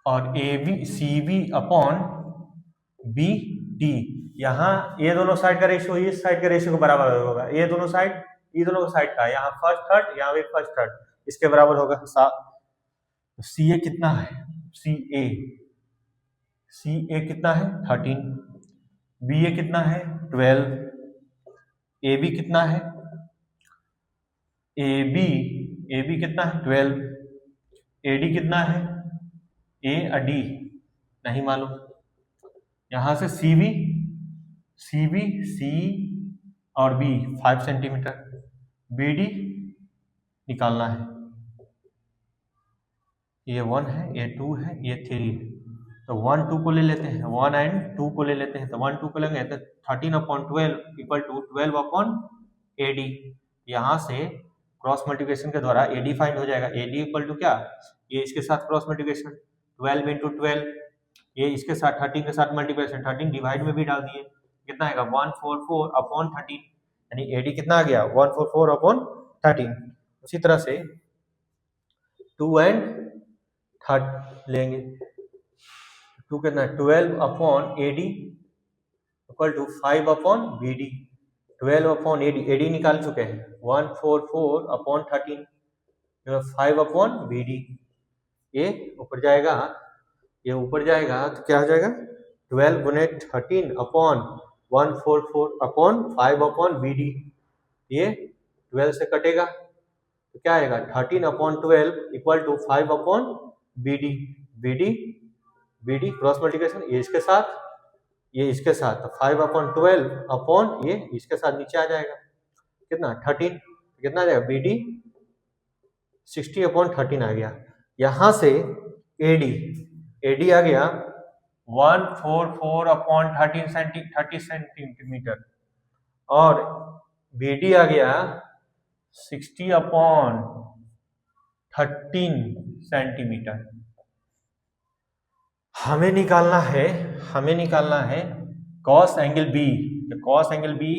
और A B C B upon B D. यहाँ ये दोनों साइड का रेशियो इस साइड के रेशियो के बराबर होगा, ये दोनों साइड का, यहाँ फर्स्ट थर्ड, यहाँ भी फर्स्ट थर्ड, इसके बराबर होगा। सी ए कितना है, सी ए कितना है 13, बी ए कितना है 12, ए बी कितना है, ए बी कितना है 12, ए डी कितना है, ए डी नहीं मालूम। यहां से सी और बी 5 सेंटीमीटर, बी डी निकालना है, ये 1 है, ये 2 है, ये 3 है। तो 1 2 को ले लेते हैं, 1 एंड 2 को ले लेते हैं, तो 1 2 को लेंगे तो 13/12 इक्वल टू 12/AD। यहाँ से क्रॉस मल्टीप्लिकेशन के द्वारा AD फाइंड हो जाएगा, AD इक्वल टू क्या, ये इसके साथ क्रॉस मल्टीप्लिकेशन 12 × 12, ये इसके साथ 13 के साथ मल्टीप्लिकेशन, 13 डिवाइड में भी डाल दिए, कितना आएगा 144/13, यानी AD कितना आ गया 144/13। उसी तरह से 2 एंड 3 लेंगे, 2 कितना है 12/AD equal to 5/BD, 12/AD, AD निकाल चुके हैं 144/13, 5/BD, ये ऊपर जाएगा, तो क्या हो जाएगा 12 × 13/144/5/BD, ये 12 से कटेगा तो क्या आएगा 13/12 equal to 5/BD, BD cross multiplication, ये इसके साथ, ये इसके साथ, तो 5/12 अपॉन ये इसके साथ नीचे आ जाएगा, कितना 13, कितना आ जाएगा BD 60/13 आ गया। यहां से AD आ गया 144/30 सेंटीमीटर और BD आ गया 60/13 सेंटीमीटर। हमें निकालना है कॉस एंगल बी, तो कॉस एंगल बी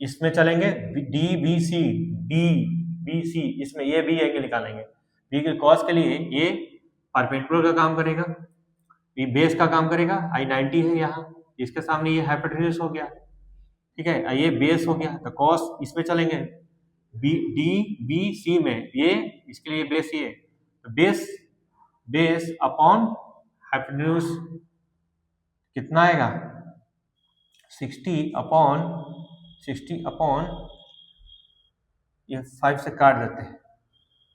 इसमें चलेंगे DBC, इसमें ये बी एंगल निकालेंगे। बी के कॉस के लिए ये परपेंडिकुलर का काम करेगा, बी बेस का काम करेगा, I 90 है यहाँ, इसके सामने ये हाइपोटेन्यूज हो गया, ठीक है, ये बेस हो गया, तो कॉस इसमें चलेंगे, डी बी सी में, ये इसके लिए बेस, ये तो बेस अपॉन हाइपोटेन्यूज कितना आएगा, 60 अपॉन ये 5 से काट देते हैं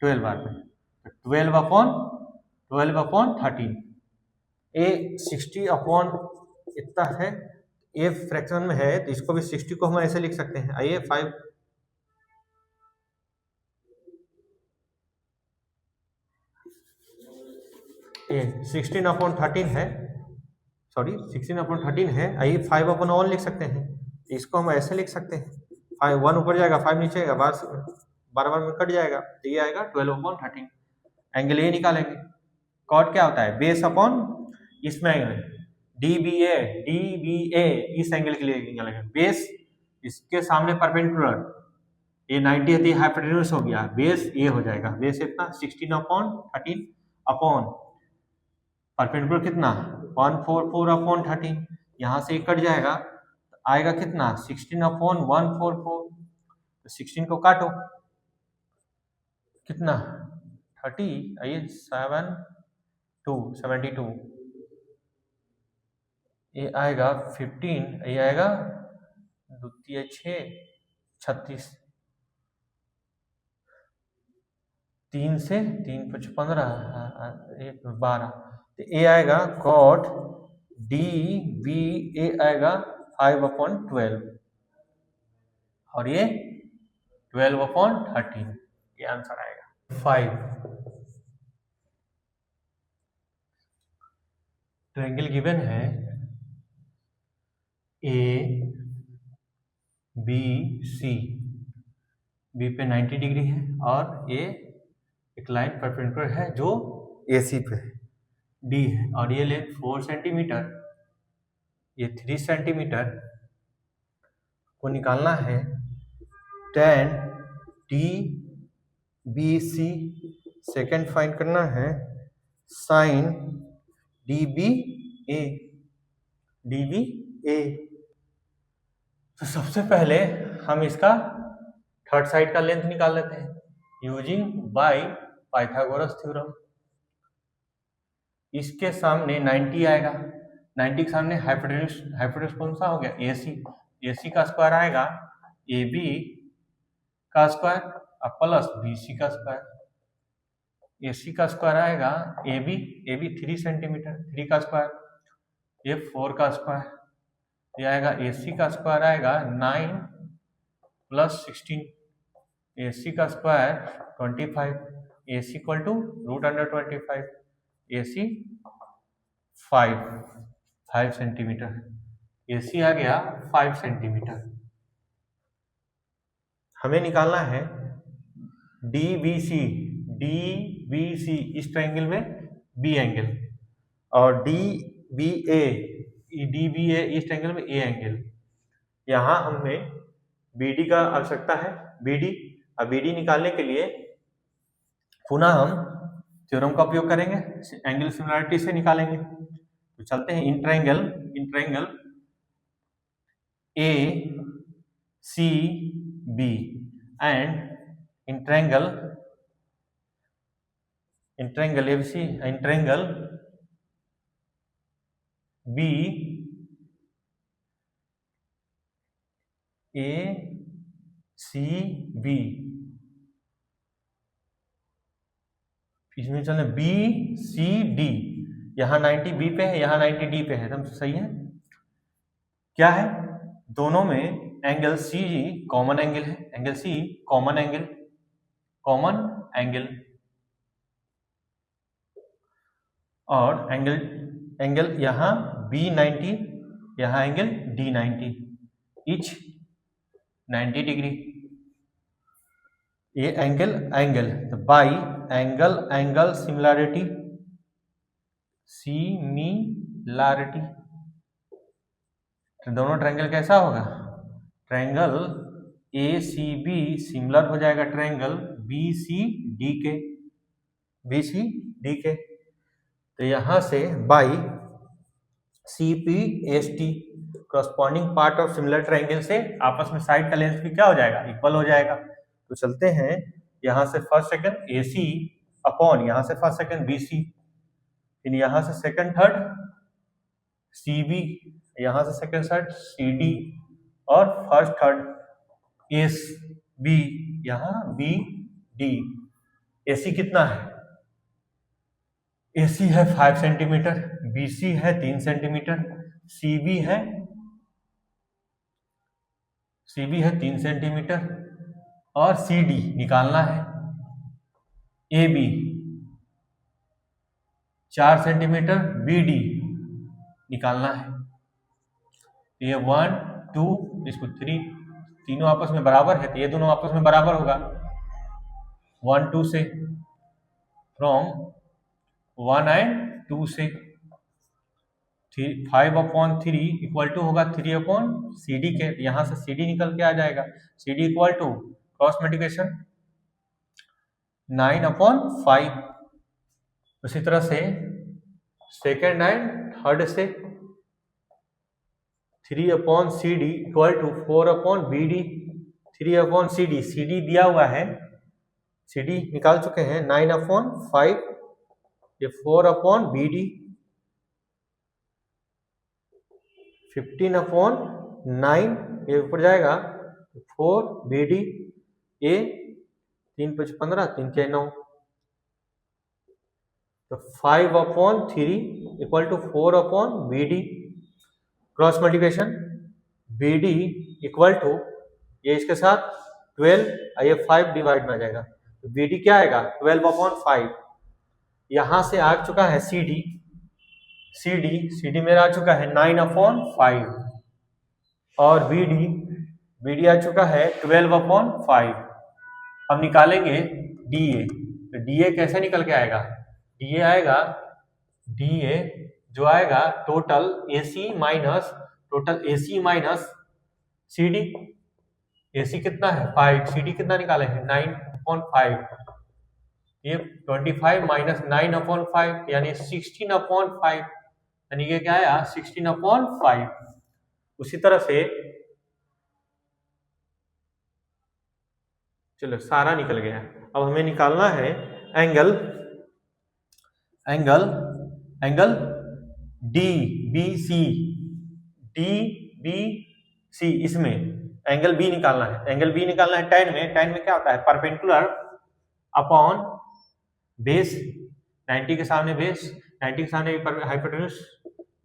12 बार में, तो 12 अपॉन 13, ए 60 अपॉन इतना है, ए फ्रैक्शन में है तो इसको भी 60 को हम ऐसे लिख सकते हैं, आइए 5 16 अपॉन 13 है, सॉरी 16 अपॉन 13 है, आइए 5 अपॉन 1 लिख सकते हैं, इसको हम ऐसे लिख सकते हैं, 5 1 ऊपर जाएगा 5 नीचे आएगा, बार बार में कट जाएगा, तो ये आएगा 12 अपॉन 13। एंगल ए निकालेंगे, कॉट क्या होता है, बेस अपॉन इसमें डी बी ए इस एंगल के लिए निकालेंगे, बेस इसके सामने परपेंडिकुलर, ये 90 है, हाइपोटेन्यूज हो गया, बेस ये हो जाएगा, बेस इतना 16 अपॉन 13 अपॉन परपेंडिकुलर कितना 144 अपॉन 13, यहाँ से कट जाएगा तो आएगा कितना 16 अपॉन 144, तो 16 को काटो कितना 30, आइए 72, ये आएगा 15, ये आएगा 2 6 36, 3 से 3 5 15, 12, तो ए आएगा कॉट डी बी ए आएगा 5 अपॉन 12 और ये 12 अपॉन 13, ये आंसर आएगा 5। ट्रायंगल गिवन है ए बी सी, बी पे 90 डिग्री है और ये एक लाइन परपेंडिकुलर है जो ए सी पे है, डी है, और ये लेंथ 4 सेंटीमीटर, ये 3 सेंटीमीटर को निकालना है, tan D B C, second find करना है sin डी बी ए। तो सबसे पहले हम इसका थर्ड साइड का लेंथ निकाल लेते हैं यूजिंग बाय पाइथागोरस थ्योरम। इसके सामने 90 आएगा, 90 के सामने हाइपोटेन्यूज कौन सा हो गया, AC का स्क्वायर आएगा AB का स्क्वायर और प्लस BC का स्क्वायर, AC का स्क्वायर आएगा AB 3 सेंटीमीटर, 3 का स्क्वायर, ये 4 का स्क्वायर, ये आएगा AC का स्क्वायर आएगा 9 प्लस 16, AC का square 25, AC equal to √25, AC 5 centimetre, AC आ गया 5 सेंटीमीटर। हमें निकालना है DBC इस ट्रायंगल में B एंगल, और DBA इस ट्रायंगल में A एंगल। यहाँ हमें BD का आवश्यकता है, BD निकालने के लिए पुनः हम थ्योरम का उपयोग करेंगे, एंगल सिमिलरिटी से निकालेंगे। तो चलते हैं in triangle ACB and in triangle ABC, in triangle BACB, इसमें चलना BCD, यहाँ 90 B पे है, यहाँ 90 D पे है, एकदम सही है। क्या है, दोनों में एंगल C कॉमन एंगल है, एंगल C कॉमन एंगल, और एंगल यहाँ B90, यहाँ एंगल D90, इच 90 डिग्री, ये एंगल तो बाई एंगल सिमिलरिटी तो दोनों ट्रायंगल कैसा होगा, ट्रायंगल ACB सिमिलर हो जाएगा ट्रायंगल BCD के। तो यहां से by CPST, corresponding part of similar triangle से आपस में साइड का लेंथ भी क्या हो जाएगा, इक्वल हो जाएगा। तो चलते हैं यहाँ से फर्स्ट सेकंड AC अपॉन यहाँ से फर्स्ट सेकंड BC, फिर यहाँ से सेकंड थर्ड CB, यहाँ से सेकंड थर्ड CD और फर्स्ट थर्ड SB, यहाँ BD। AC कितना है, AC है 5 सेंटीमीटर, BC है 3 सेंटीमीटर, CB है 3 सेंटीमीटर और CD निकालना है AB 4 सेंटीमीटर, BD निकालना है। ये 1 2 इसको 3, तीनों आपस में बराबर है तो ये दोनों आपस में बराबर होगा 1 2 से, फ्रॉम 1 एंड 2 से 5/3 इक्वल टू होगा 3/CD के, यहाँ से CD निकल के आ जाएगा, CD equal to cross multiplication 9/5। उसी तरह से सेकेंड एंड थर्ड से 3/CD equal to 4/BD, 3/CD, CD दिया हुआ है, CD निकाल चुके हैं 9/5, ये 4/BD 15/9, ये ऊपर जाएगा 4BD, ये 3 5 15, 3 6 9, तो 5/3 equal to 4/BD cross multiplication BD equal to ये इसके साथ 12, ये 5 डिवाइड में आ जाएगा, तो BD क्या आएगा 12/5। यहाँ से आ चुका है CD मेरा आ चुका है 9/5 और BD आ चुका है 12/5। हम निकालेंगे DA, तो DA कैसे निकल के आएगा, DA आएगा, DA जो आएगा total AC minus CD। AC कितना है 5, CD कितना निकाले हैं 9/5, ये 25 माइनस 9/5 यानी 16/5, यानी ये क्या आया 16/5। उसी तरह से चलो सारा निकल गया, अब हमें निकालना है एंगल DBC, इसमें एंगल B निकालना है, एंगल B निकालना है tan में क्या होता है परपेंडिकुलर अपॉन बेस, 90 के सामने बेस, 90 के सामने hypotenuse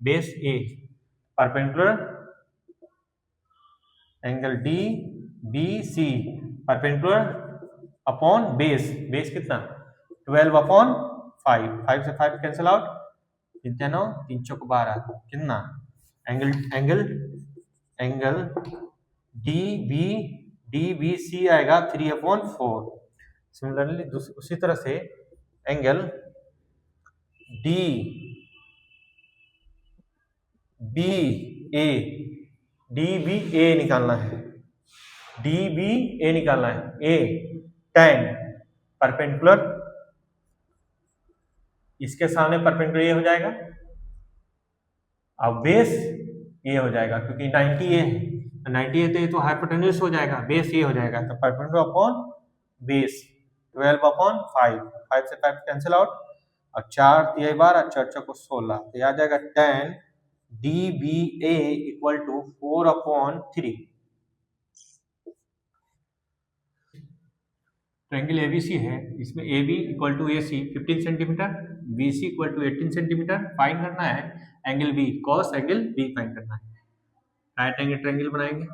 base A, perpendicular angle DBC perpendicular upon base कितना 12/5, 5 से 5 कैंसिल आउट, 3 9 3 चौक 12, कितना एंगल DBC आएगा 3/4। सिमिलरली उसी तरह से एंगल DBA निकालना है, A tan परपेंडिकुलर, इसके सामने परपेंडिकुलर ये हो जाएगा, अब बेस ये हो जाएगा क्योंकि 90 ये है, 90 है तो ये तो हाइपोटेन्यूज हो जाएगा, बेस ये हो जाएगा, तो परपेंडिकुलर अपॉन बेस 12/5, 5 से 5 कैंसिल आउट और 4 3 12, 4 4 16, तो ये आ जाएगा tan DBA equal to 4/3। Triangle ABC है, इसमें AB equal to AC 15 centimetre, BC equal to 18 centimetre, find करना है angle B, cos angle B find करना है। राइट एंगल ट्रायंगल बनाएंगे,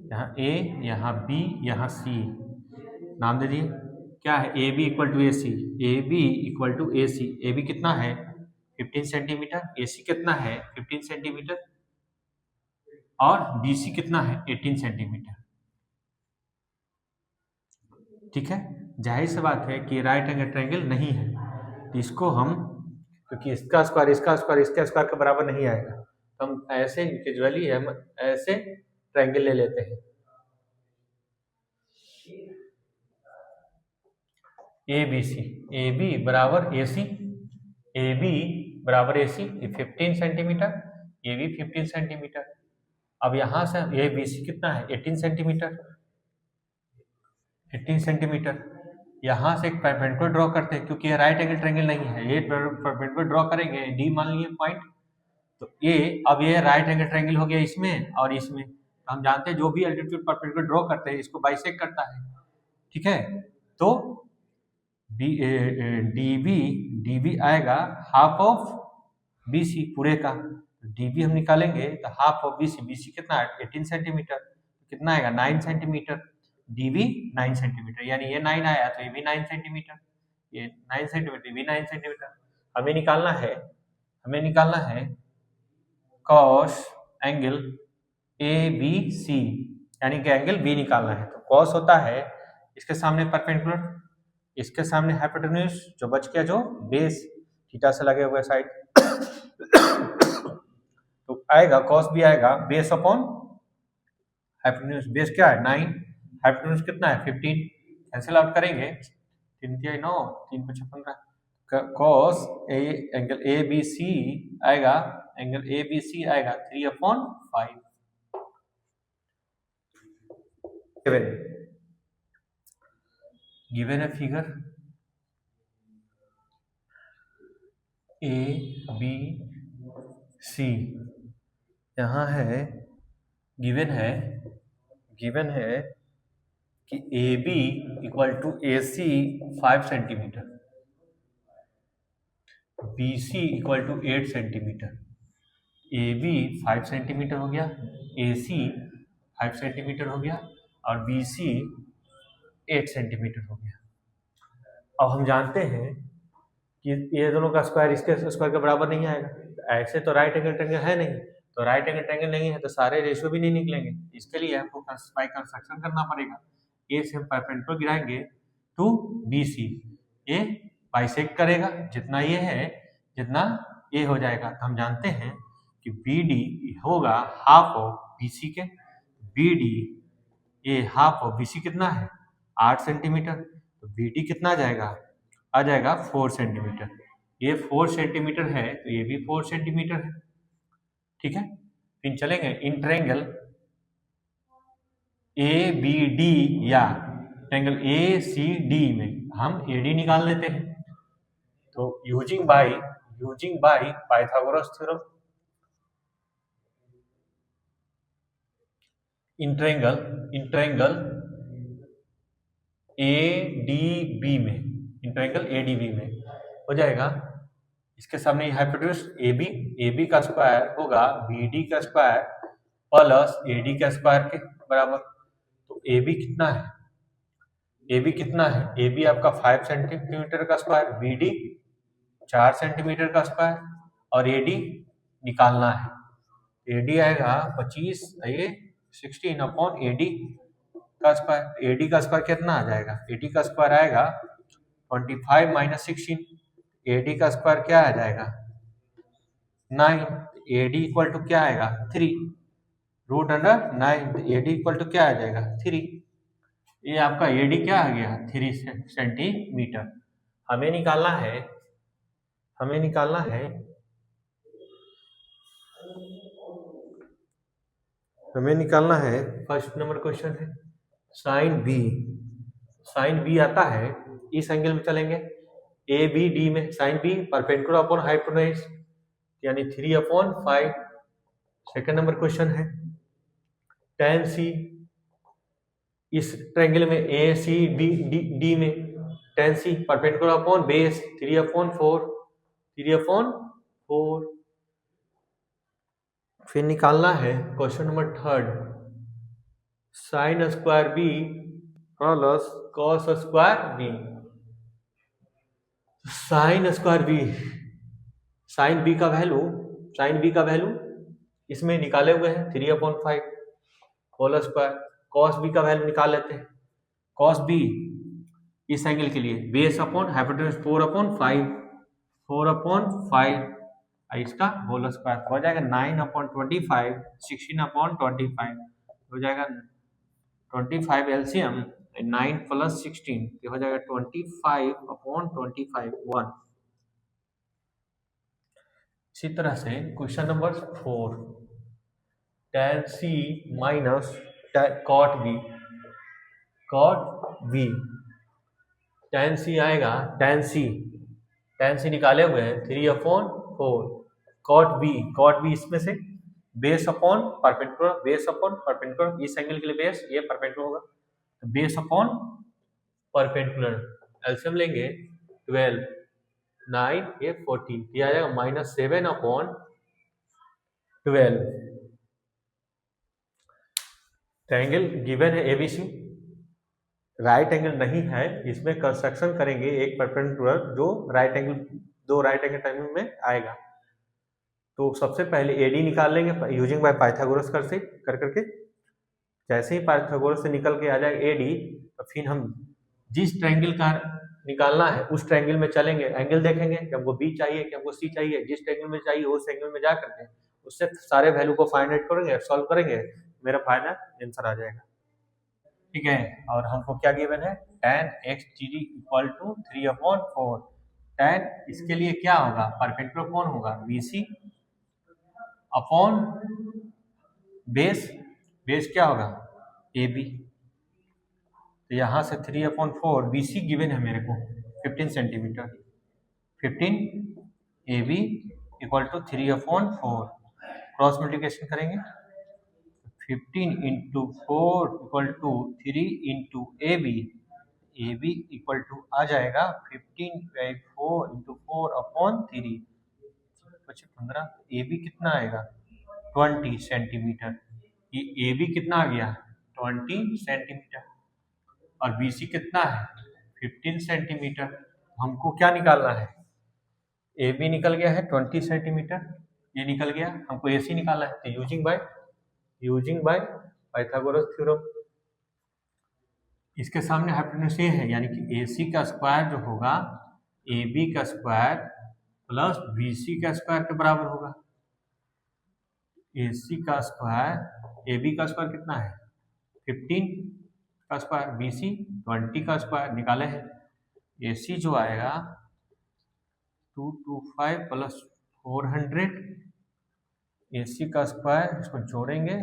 यहाँ A, यहाँ B, यहाँ C, नाम दे दिए, क्या है AB equal to AC, AB equal to AC, AB कितना है 15 सेंटीमीटर, AC कितना है 15 सेंटीमीटर और BC कितना है 18 सेंटीमीटर। ठीक है, जाहिर सी बात है कि राइट एंगल ट्रायंगल नहीं है, तो इसको हम, क्योंकि इसका स्क्वायर के बराबर नहीं आएगा, तो हम ऐसे यूजुअली हम ऐसे ट्रायंगल ले लेते हैं, ABC, AB बराबर AC, AB बराबर ए सी 15 सेंटीमीटर, ये भी 15 सेंटीमीटर। अब यहाँ से ये बी सी कितना है 18 सेंटीमीटर, 18 सेंटीमीटर। यहाँ से एक परपेंडिकुलर ड्रॉ करते हैं क्योंकि ये राइट एंगल ट्रायंगल नहीं है, ये परपेंडिकुलर ड्रॉ करेंगे, डी मान लिए पॉइंट, तो ये अब ये राइट एंगल ट्रायंगल हो गया इसमें और इसमें। तो हम जानते हैं जो भी एल्टीट्यूड परपेंडिकुलर ड्रॉ करते हैं इसको बाइसेक्ट करता है, ठीक है। तो डीबी आएगा हाफ ऑफ बीसी पूरे का, डीबी हम निकालेंगे तो हाफ ऑफ बीसी, बीसी कितना है 18 सेंटीमीटर, कितना आएगा 9 सेंटीमीटर, डीबी 9 सेंटीमीटर, यानी ये 9 आया तो ये भी 9 सेंटीमीटर, ये 9 सेंटीमीटर, ये भी 9 सेंटीमीटर। हमें निकालना है cos angle A B C, यानी कि एंगल बी निकालना है। तो कॉस होता है इसके सामने परपेंडिकुलर, इसके सामने हाइपोटेन्यूज, जो बच गया जो बेस थीटा से लगे हुए साइड तो आएगा कॉस भी आएगा बेस अपॉन हाइपोटेन्यूज, बेस क्या है 9, हाइपोटेन्यूज कितना है 15, कैंसिल आउट करेंगे 3 3 9 3 5 15, cos angle A B C आएगा, एंगल ए बी सी आएगा 3/5। गिवन है फिगर ए बी सी, यहाँ है गिवन है कि A B equal to A C 5 centimetre, B C equal to 8 centimetre, A B 5 centimetre हो गया, ए सी 5 सेंटीमीटर हो गया और बी सी 8 सेंटीमीटर हो गया। अब हम जानते हैं कि ये दोनों का स्क्वायर इसके स्क्वायर के बराबर नहीं आएगा, ऐसे तो राइट एंगल ट्रायंगल है नहीं, तो राइट एंगल ट्रायंगल नहीं है तो सारे रेशियो भी नहीं निकलेंगे, इसके लिए आपको बाय कंस्ट्रक्शन करना पड़ेगा। ए से हम परपेंडिकुलर गिराएंगे टू बी सी, ये बाइसेक्ट करेगा, जितना ये है जितना ये हो जाएगा। तो हम जानते हैं कि बी डी होगा हाफ ऑफ बी सी के, बी डी ये हाफ ऑफ बी सी कितना है 8 सेंटीमीटर, तो बी डी कितना आ जाएगा 4 सेंटीमीटर, ये 4 सेंटीमीटर है तो ये भी 4 सेंटीमीटर है, ठीक है। फिर चलेंगे in triangle A B D या ट्रायंगल ए सी डी में हम ए डी निकाल लेते हैं। तो using by Pythagoras theorem in triangle A D B में, in triangle A D B में हो जाएगा, इसके सामने हाइपोटेन्यूज ए बी का स्क्वायर होगा बी डी का स्क्वायर प्लस ए डी का स्क्वायर के बराबर। तो ए बी कितना है ए बी आपका 5 सेंटीमीटर का स्क्वायर, बी डी 4 सेंटीमीटर का स्क्वायर और ए डी निकालना है, ए डी आएगा 25, ये 16 अपॉन ए डी का स्क्वायर, ए डी का स्क्वायर कितना आ जाएगा, ए डी का स्क्वायर आएगा 25 माइनस 16, ए डी का स्क्वायर क्या आ जाएगा 9, ए डी इक्वल टू क्या आएगा 3, root under 9, A D equal to क्या आ जाएगा 3, ये आपका ए डी क्या आ गया 3 सेंटीमीटर। हमें निकालना है फर्स्ट नंबर क्वेश्चन है साइन बी आता है, इस एंगल में चलेंगे ए बी डी में, sine B perpendicular upon hypotenuse यानी 3/5। सेकंड नंबर क्वेश्चन है tan सी, इस ट्रायंगल में ए सी बी डी में tan C perpendicular upon base 3/4। फिर निकालना है question number third sine square B plus cos square B. Sine B का वैल्यू इसमें निकाले हुए हैं 3/5 होल स्क्वायर, कॉस बी का वैल्यू निकाल लेते हैं, कॉस बी इस एंगल के लिए बेस अपॉन हाइपोटेन्यूज 4/5 इसका होल स्क्वायर हो जाएगा 9/25, 16/25 हो जाएगा 25 एलसीएम 9 प्लस 16 ये हो जाएगा 25/25 1। इसी तरह से question number 4, tan C minus cot B, cot B, tan C आएगा, tan C निकाले हुए हैं 3/4, cot B इसमें से बेस अपॉन परपेंडिकुलर, इस एंगल के लिए बेस, ये परपेंडिकुलर होगा, तो बेस अपॉन परपेंडिकुलर, एलसीएम लेंगे 12, 9, ये 14, ये आ जाएगा -7/12। ट्रायंगल गिवन है एबीसी, राइट एंगल नहीं है, इसमें कंस्ट्रक्शन करेंगे एक परपेंडिकुलर जो दो राइट एंगल ट्रायंगल में आएगा। तो सबसे पहले एडी निकाल लेंगे यूजिंग बाय पाइथागोरस करके। जैसे ही पाइथागोरस से निकल के आ जाएगा एडी, तो फिर हम जिस ट्रायंगल का निकालना है उस ट्रायंगल में चलेंगे, एंगल देखेंगे कि हमको बी चाहिए कि हमको सी चाहिए, जिस ट्रायंगल में चाहिए उस एंगल में जा करके उससे सारे वैल्यू को फाइंड आउट करेंगे, सॉल्व करेंगे, मेरा फाइनल आंसर आ जाएगा। ठीक है, और हमको क्या गिवन है, tan x3 = 3/4। tan इसके लिए क्या होगा, परपेंडिकुलर कौन होगा, BC अपॉन बेस क्या होगा, AB। तो यहाँ से 3/4, BC गिवन है मेरे को 15 सेंटीमीटर, 15 AB = 3/4, क्रॉस मल्टीप्लिकेशन करेंगे, 15 × 4 = 3 × AB, AB आ जाएगा 15/4 × 4/3, 15, AB कितना आएगा 20 सेंटीमीटर, ये AB कितना आ गया 20 सेंटीमीटर, और BC कितना है 15 सेंटीमीटर। हमको क्या निकालना है, AB निकल गया है 20 सेंटीमीटर, ये निकल गया, हमको AC निकालना है, तो यूजिंग बाय पाइथागोरस थ्योरम, इसके सामने हाइपोटेन्यूज ये है, यानी कि AC का स्क्वायर जो होगा AB का स्क्वायर प्लस BC का स्क्वायर के बराबर होगा। AC का स्क्वायर, AB का स्क्वायर कितना है 15 का स्क्वायर, BC 20 का स्क्वायर निकाले हैं, AC जो आएगा 225 + 400, AC का स्क्वायर, इसको जोड़ेंगे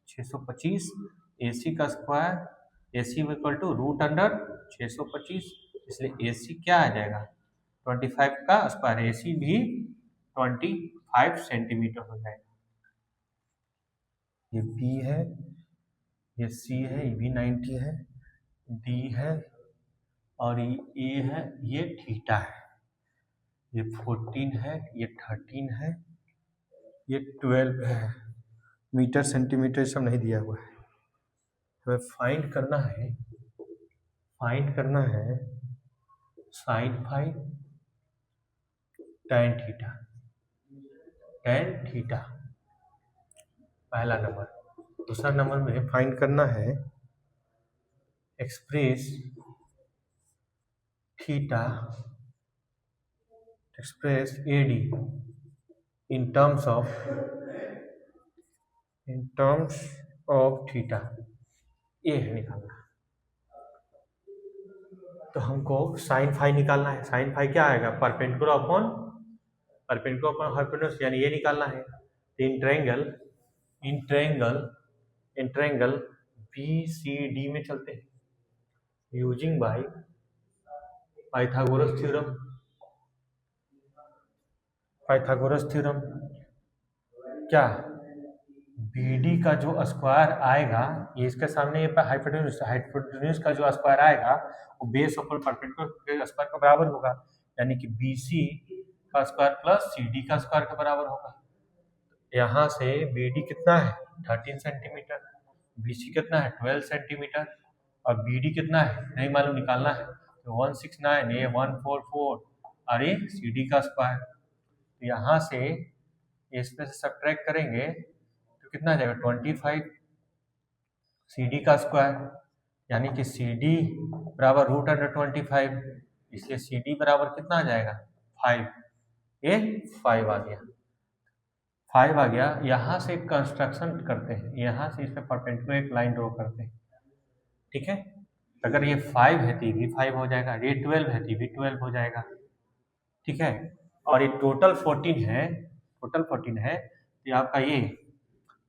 625, AC का स्क्वायर, AC √625, इसलिए AC क्या आ जाएगा 25 का स्क्वायर, AC भी 25 सेंटीमीटर हो जाएगा। ये B है, ये C है, ये भी 90 है, D है, और ये A है, ये थीटा है, ये 14 है, ये 13 है, ये 12 है, मीटर सेंटीमीटर सब नहीं दिया हुआ है। हमें फाइंड करना है साइन फाई tan थीटा, पहला नंबर। दूसरा नंबर में फाइंड करना है express AD in terms of theta, ये है निकालना। तो हमको साइन फाई निकालना है, साइन फाई क्या आएगा, परपेंडिकुलर अपॉन हाइपोटेन्यूज, यानी ये निकालना है। इन ट्रायंगल BCD में चलते हैं यूजिंग बाय पाइथागोरस थ्योरम, क्या BD का जो स्क्वायर आएगा, ये इसके सामने ये हाइपोटेन्यूज का जो स्क्वायर आएगा वो बेस अपॉन परपेंडिकुलर के स्क्वायर के बराबर होगा, यानी कि BC का स्क्वायर प्लस CD का स्क्वायर के बराबर होगा। यहाँ से BD कितना है 13 सेंटीमीटर, BC कितना है 12 सेंटीमीटर, और BD कितना है नहीं मालूम, निकालना है, तो 169, ये 144, और ये CD का स्क्वायर, तो यहाँ से इसमें से सब्ट्रैक्ट करेंगे तो कितना आ जाएगा 25 CD का स्क्वायर, यानी कि CD बराबर √25, इसलिए CD बराबर कितना आ जाएगा 5, ये 5 आ गया। यहाँ से कंस्ट्रक्शन करते हैं, यहाँ से इसमें परपेंडिकुलर एक लाइन ड्रॉ करते हैं, ठीक है। अगर ये 5 है तो ये भी 5 हो जाएगा, ये 12 है तो ये भी 12 हो जाएगा, ठीक है। और ये टोटल 14 है, टोटल 14 है, तो आपका ये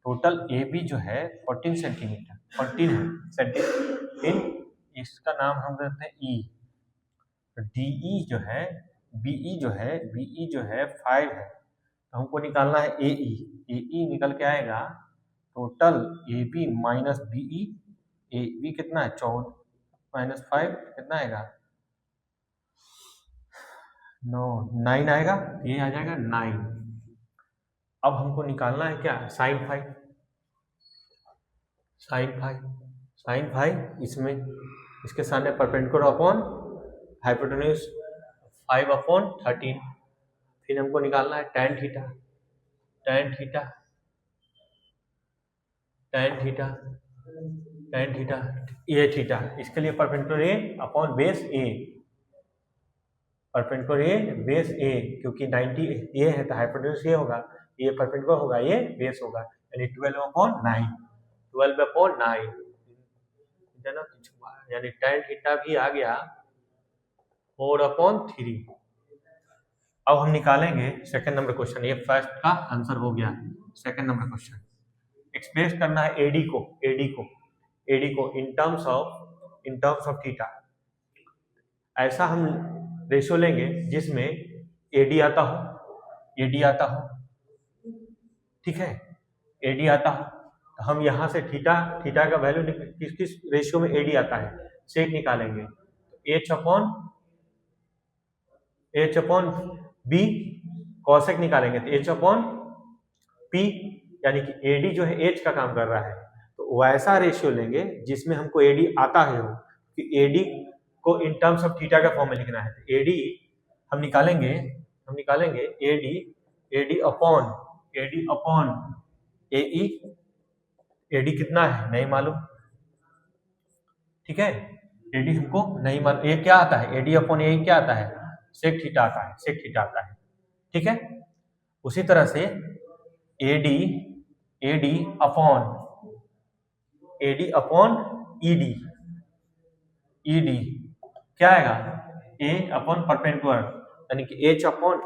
टोटल ए बी जो है 14 सेंटीमीटर 14 है सेंटीमीटर। इसका नाम हम देते हैं ई। डी ई जो है बीई जो है 5 है, तो हमको निकालना है ए ई निकल के आएगा total A B minus B E. A B कितना है 14 माइनस 5 कितना आएगा 9 आएगा, ये आ जाएगा 9। अब हमको निकालना है क्या साइन फाइव। साइन फाइव इसमें इसके सामने परपेंडिकुलर अपॉन हाइपोटेन्यूज 5/13। फिर हमको निकालना है tan थीटा ये थीटा, इसके लिए perpendicular A upon base A, perpendicular A base A, क्योंकि 90 ये है तो हाइपोटेन्यूज ये होगा, ये परपेंडिकुलर होगा ये बेस होगा, यानी 12/9 यानी tan थीटा भी आ गया 4/3। अब हम निकालेंगे सेकंड नंबर क्वेश्चन। ये फर्स्ट का आंसर हो गया। सेकंड नंबर क्वेश्चन एक्सप्रेस करना है एडी को इन टर्म्स ऑफ थीटा। ऐसा हम रेशियो लेंगे जिसमें एडी आता हो, ठीक है, एडी आता हो, तो हम यहाँ से थीटा का वैल्यू किस रेशियो में एडी आता है सेक निकालेंगे, एच अपॉन बी कॉसेक निकालेंगे तो एच अपॉन पी, यानी कि एडी जो है एच का काम कर रहा है, तो वैसा रेशियो लेंगे जिसमें हमको एडी आता है हो, कि एडी को इन टर्म्स ऑफ थीटा का फॉर्म में लिखना है। तो एडी हम निकालेंगे एडी अपॉन एई। एडी कितना है नहीं मालूम, ठीक है, एडी हमको नहीं मालूम। ये क्या आता है एडी अपॉन एई क्या आता है सेक थीटा आता है, ठीक है। उसी तरह से एडी अपॉन ईडी क्या आएगा ए अपॉन परपेंडिकुलर, यानी कि H upon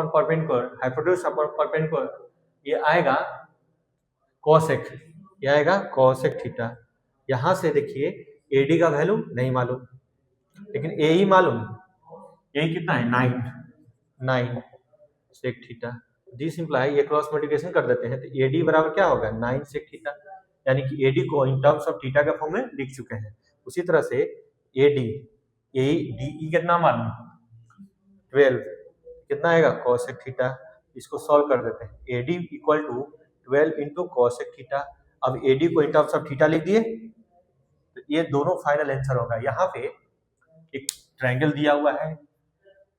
perpendicular hypotenuse upon perpendicular, ये आएगा कॉसेक, थीटा। यहां से देखिए एडी का वैल्यू नहीं मालूम लेकिन ए ही मालूम, ए कितना है 9 सेक थीटा। दिस इंप्लाई ये क्रॉस मल्टीप्लिकेशन कर देते हैं तो एडी बराबर क्या होगा 9 सेक थीटा, यानी कि एडी को इन टर्म्स ऑफ थीटा के फॉर्म में लिख चुके हैं। उसी तरह से एडी डी कितना मालूम 12 कितना आएगा कॉसेक थीटा। इसको सॉल्व कर देते हैं, AD equal to 12 into cosec theta. अब एडी को इन टर्म्स ऑफ थीटा लिख दिए तो ये दोनों फाइनल आंसर होगा। यहाँ पे एक ट्रायंगल दिया हुआ है,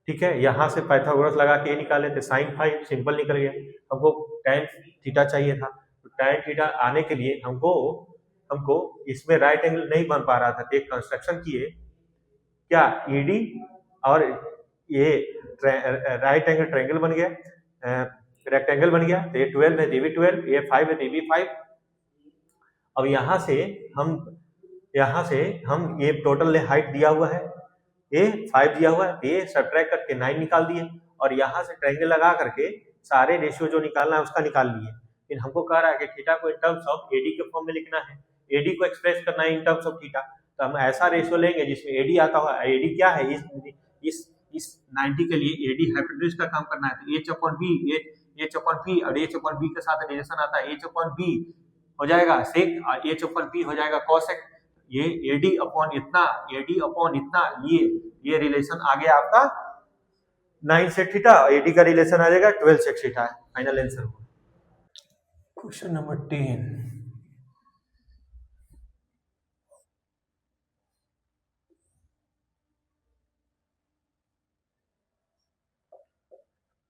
ठीक है, यहाँ से पाइथागोरस लगा के निकाले थे साइन फाइव सिंपल निकल गया। हमको tan थीटा चाहिए था, तो tan थीटा आने के लिए हमको इसमें राइट एंगल नहीं बन पा रहा था, तो एक कंस्ट्रक्शन किए क्या ईडी और ये राइट एंगल ट्रायंगल बन गया, रेक्टेंगल बन गया। तो ये 12 है तो ये भी 12, ये 5 है तो ये भी 5। अब यहाँ से हम ये टोटल हाइट दिया हुआ है, ये 5 दिया हुआ है, ये सब्ट्रैक्ट करके 9 निकाल दिए और यहाँ से ट्रायंगल लगा करके सारे रेशियो जो निकालना है उसका निकाल लिए। फिर हमको कह रहा है कि थीटा को इन टर्म्स ऑफ एडी के फॉर्म में लिखना है, एडी को एक्सप्रेस करना है इन टर्म्स ऑफ थीटा। तो हम ऐसा रेशियो लेंगे जिसमें एडी आता हुआ, एडी क्या है इस 90 के लिए एडी हाइपोटेन्यूज का काम करना है, तो एच अपॉन पी और एच अपॉन बी के साथ रिलेशन आता है, एच अपॉन बी हो जाएगा सेक, एच अपॉन पी हो जाएगा कॉसेक। ये एडी अपॉन इतना ये रिलेशन आ गया आपका 9 सेक थीटा, एडी का रिलेशन आ जाएगा 12 सेक थीटा। फाइनल आंसर होगा। Question number 10,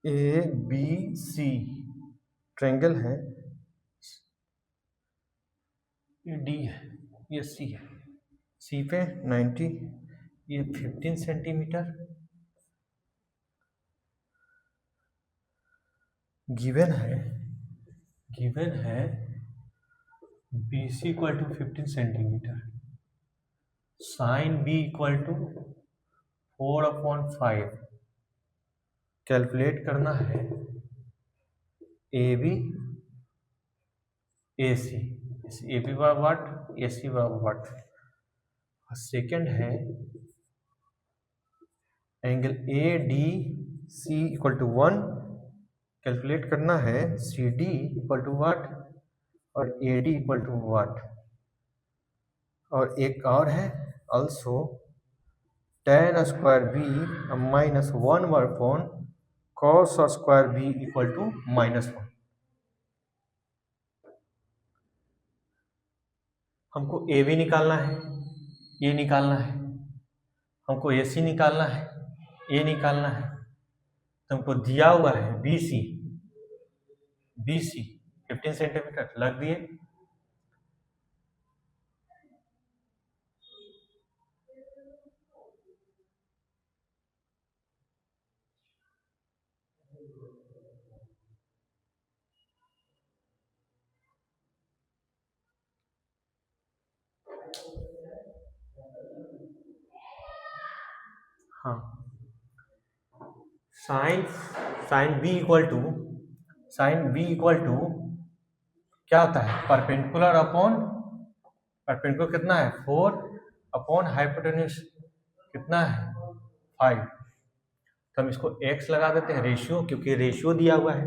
A B C triangle है, डी है, ये सी है, सी पे 90, ये 15 सेंटीमीटर गिवन है B C equal to 15 centimetre, sine B equal to 4/5। Calculate करना है A B A C, A B बराबर वाट, ए सी बराबर वाट। सेकेंड है angle A D C equal to 1, calculate करना है C D equal to what और A D equal to what. और एक और है also tan square B minus 1 upon cos square B equal to -1। हमको ए बी निकालना है, ये निकालना है, हमको ए सी निकालना है, ये निकालना है। तो हमको दिया हुआ है बी सी 15 सेंटीमीटर लग दिए। हाँ, साइन बी इक्वल टू क्या होता है, परपेंडिकुलर कितना है 4 अपॉन हाइपोटेन्यूज कितना है 5। तो हम इसको x लगा देते हैं रेशियो, क्योंकि रेशियो दिया हुआ है,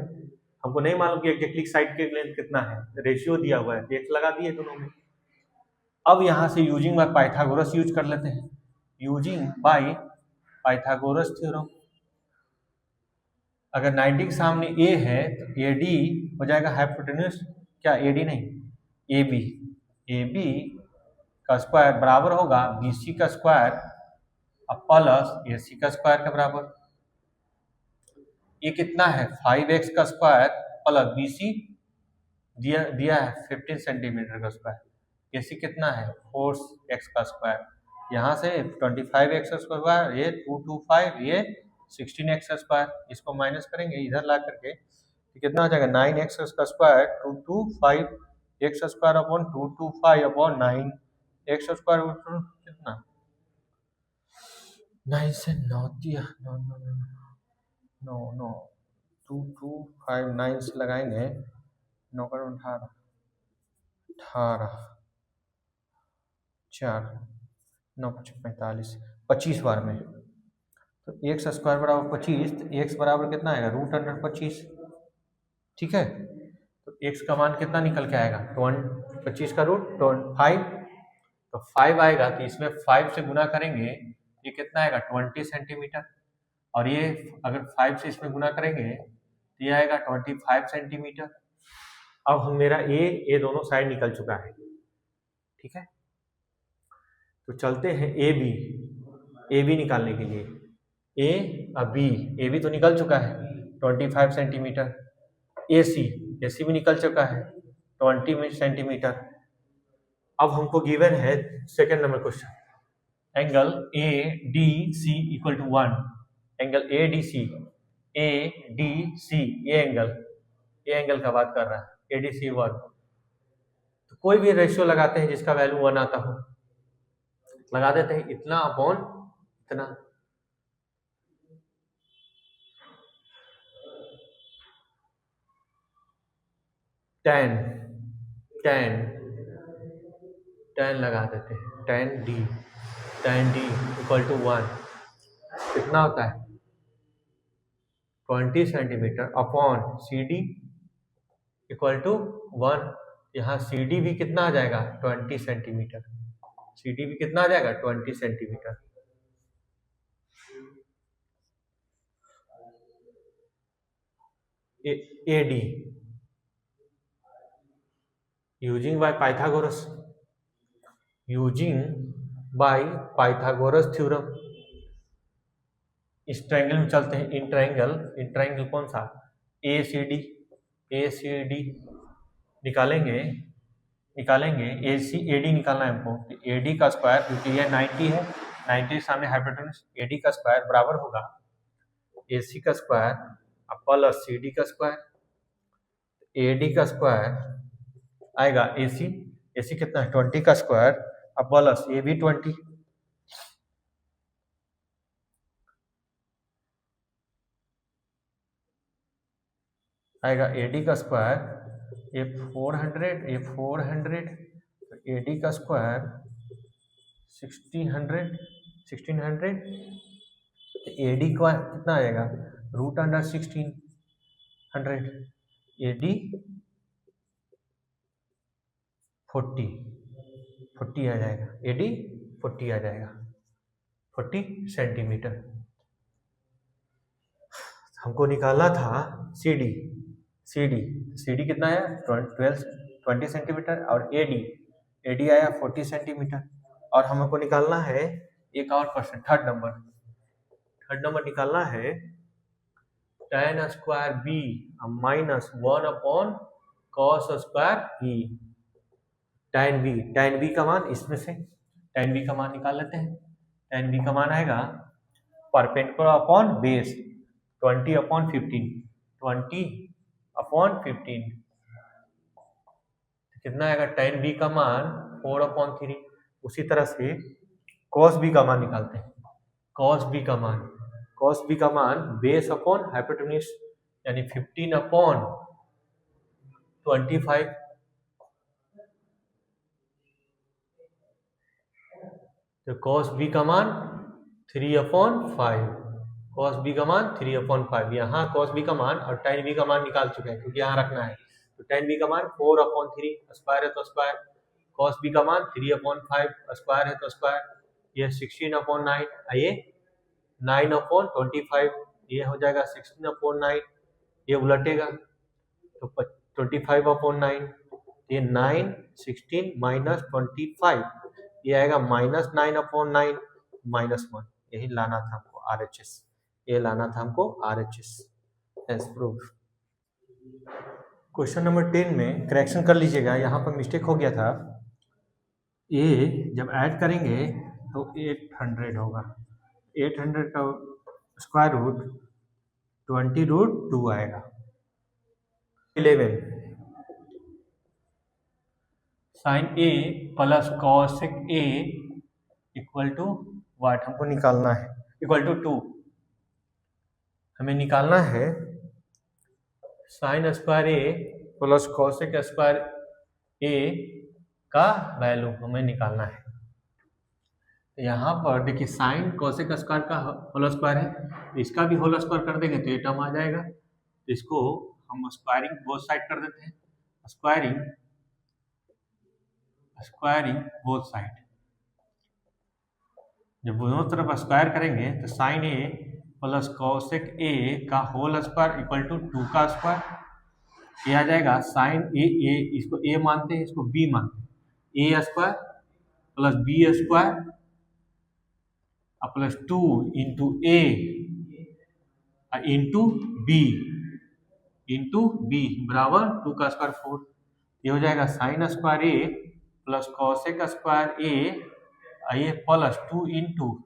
हमको नहीं मालूम कि एग्जैक्टली साइड के लेंथ कितना है, रेशियो दिया हुआ है x लगा दिए दोनों में। अब यहाँ से यूजिंग बाय पाइथागोरस यूज कर लेते हैं, यूजिंग बाय पाइथागोरस थ्योरम। अगर 90 के सामने a है तो AD हो जाएगा हाइपोटेन्यूज, क्या AD नहीं AB का स्क्वायर बराबर होगा BC का स्क्वायर अब प्लस AC का स्क्वायर के बराबर। ये कितना है 5x का स्क्वायर प्लस BC दिया है 15 सेंटीमीटर का स्क्वायर, AC कितना है 4x का स्क्वायर। यहाँ से 25x स्क्वायर, ये 225, ये 16x स्क्वायर, इसको माइनस करेंगे इधर ला करके तो कितना हो जाएगा 9x का square 225x square upon 225 upon 9x square कितना 9 से 9 दिया 9 2259 से लगाएंगे 9 का 18 4 9 45 25 बार में, तो एक्स स्क्वायर बराबर 25, तो एक्स बराबर कितना आएगा √125। ठीक है, तो एक्स का मान कितना निकल के आएगा 25 का रूट 5, तो 5 आएगा, तो इसमें 5 से गुना करेंगे ये कितना आएगा 20 सेंटीमीटर, और ये अगर 5 से इसमें गुना करेंगे तो ये आएगा 25 सेंटीमीटर। अब हम मेरा ए दोनों साइड निकल चुका है। ठीक है, तो चलते हैं ए बी निकालने के लिए। ए बी तो निकल चुका है 25 सेंटीमीटर, ए सी भी निकल चुका है 20 सेंटीमीटर। अब हमको गिवन है second number question, angle A D C equal to 1, angle A D C ये एंगल का बात कर रहा है, ए डी सी 1। तो कोई भी रेशियो लगाते हैं जिसका वैल्यू 1 आता हो, लगा देते हैं इतना अपॉन इतना, tan लगा देते हैं, tan d इक्वल टू 1 कितना होता है 20 centimetre upon C D equal to 1। यहाँ सी डी भी कितना आ जाएगा 20 सेंटीमीटर, सी डी भी कितना आ जाएगा 20 centimetre. A D using by Pythagoras theorem. इस ट्रायंगल में चलते हैं, इन ट्रायंगल कौन सा ए सी डी निकालेंगे ए डी निकालना है हमको। ए डी का स्क्वायर, क्योंकि ये 90 है, 90 के सामने हाइपोटेन्यूज, ए डी का स्क्वायर बराबर होगा ए सी का स्क्वायर प्लस सी डी का स्क्वायर। ए डी का स्क्वायर आएगा ए सी कितना है 20 का स्क्वायर प्लस ए बी 20, आएगा एडी का स्क्वायर ये 400, ये 400, तो एडी का स्क्वायर 1600, एडी का कितना आएगा रूट अंडर 1600, एडी 40 आ जाएगा, एडी 40 आ जाएगा, 40 सेंटीमीटर। हमको निकालना था सी डी कितना है 20 सेंटीमीटर, और एडी आया 40 सेंटीमीटर। और हमको निकालना है एक और क्वेश्चन, थर्ड नंबर निकालना है tan square B minus 1 cos square B. tan B का मान इसमें से tan बी का मान निकाल लेते हैं। tan बी का मान आएगा परपेंडिकुलर अपॉन बेस 20/15, 20/15 कितना आएगा tan बी का मान 4/3। उसी तरह से cos बी का मान निकालते हैं। cos बी का मान बेस अपॉन हाइपोटेन्यूज यानी 15/25, तो cos बी का मान 3/5, cos बी का मान 3/5। यहाँ cos बी का मान और tan बी का मान निकाल चुके हैं क्योंकि यहाँ रखना है। तो tan बी का मान 4/3, स्क्वायर है तो स्क्वायर, cos बी का मान 3/5, स्क्वायर है तो स्क्वायर, ये 16/9, ये 9/25, ये हो जाएगा 16/9, ये उलटेगा तो 25/9, ये 9, 16 माइनस 25, ये आएगा -9/9 -1। यही लाना था हमको RHS, ये लाना था हमको RHS as proof. Question number 10 में करेक्शन कर लीजिएगा, यहाँ पर मिस्टेक हो गया था। ये जब ऐड करेंगे तो 800 होगा, 800 का स्क्वायर रूट 20√2 आएगा। 11 sine A plus cosec A equal to what हमको निकालना है, इक्वल टू 2। हमें निकालना है sine square A plus cosec square A का वैल्यू हमें निकालना है। यहाँ पर देखिए साइन कॉसेक स्क्वायर का होल स्क्वायर है, इसका भी होल स्क्वायर कर देंगे तो ये टर्म आ जाएगा। तो इसको हम स्क्वायरिंग बोथ साइड कर देते हैं, स्क्वायरिंग बोथ साइड। जब दोनों तरफ स्क्वायर करेंगे तो sine A plus cosec A का होल स्क्वायर इक्वल टू 2 का स्क्वायर, ये आ जाएगा साइन ए, इसको ए मानते हैं, इसको बी मानते हैं, A square plus B square plus 2 into A into B बराबर 2 का स्क्वायर 4। ये हो जाएगा sine square A plus cosec square A, ये plus 2 into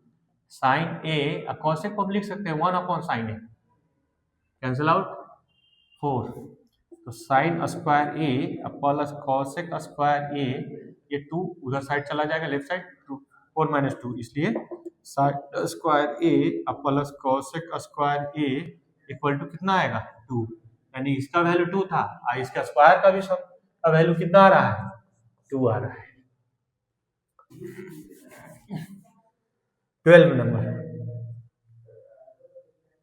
sine A, cosec को हम लिख सकते हैं 1/sin ए, कैंसिल आउट 4, तो sign square A plus cosec square A, ये 2 उधर साइड चला जाएगा, लेफ्ट साइड 4 - 2, इसलिए sine square A plus cosec square A equal to कितना आएगा 2, यानी इसका वैल्यू 2 था और इसका स्क्वायर का भी सब का वैल्यू कितना आ रहा है 2 आ रहा है। 12 number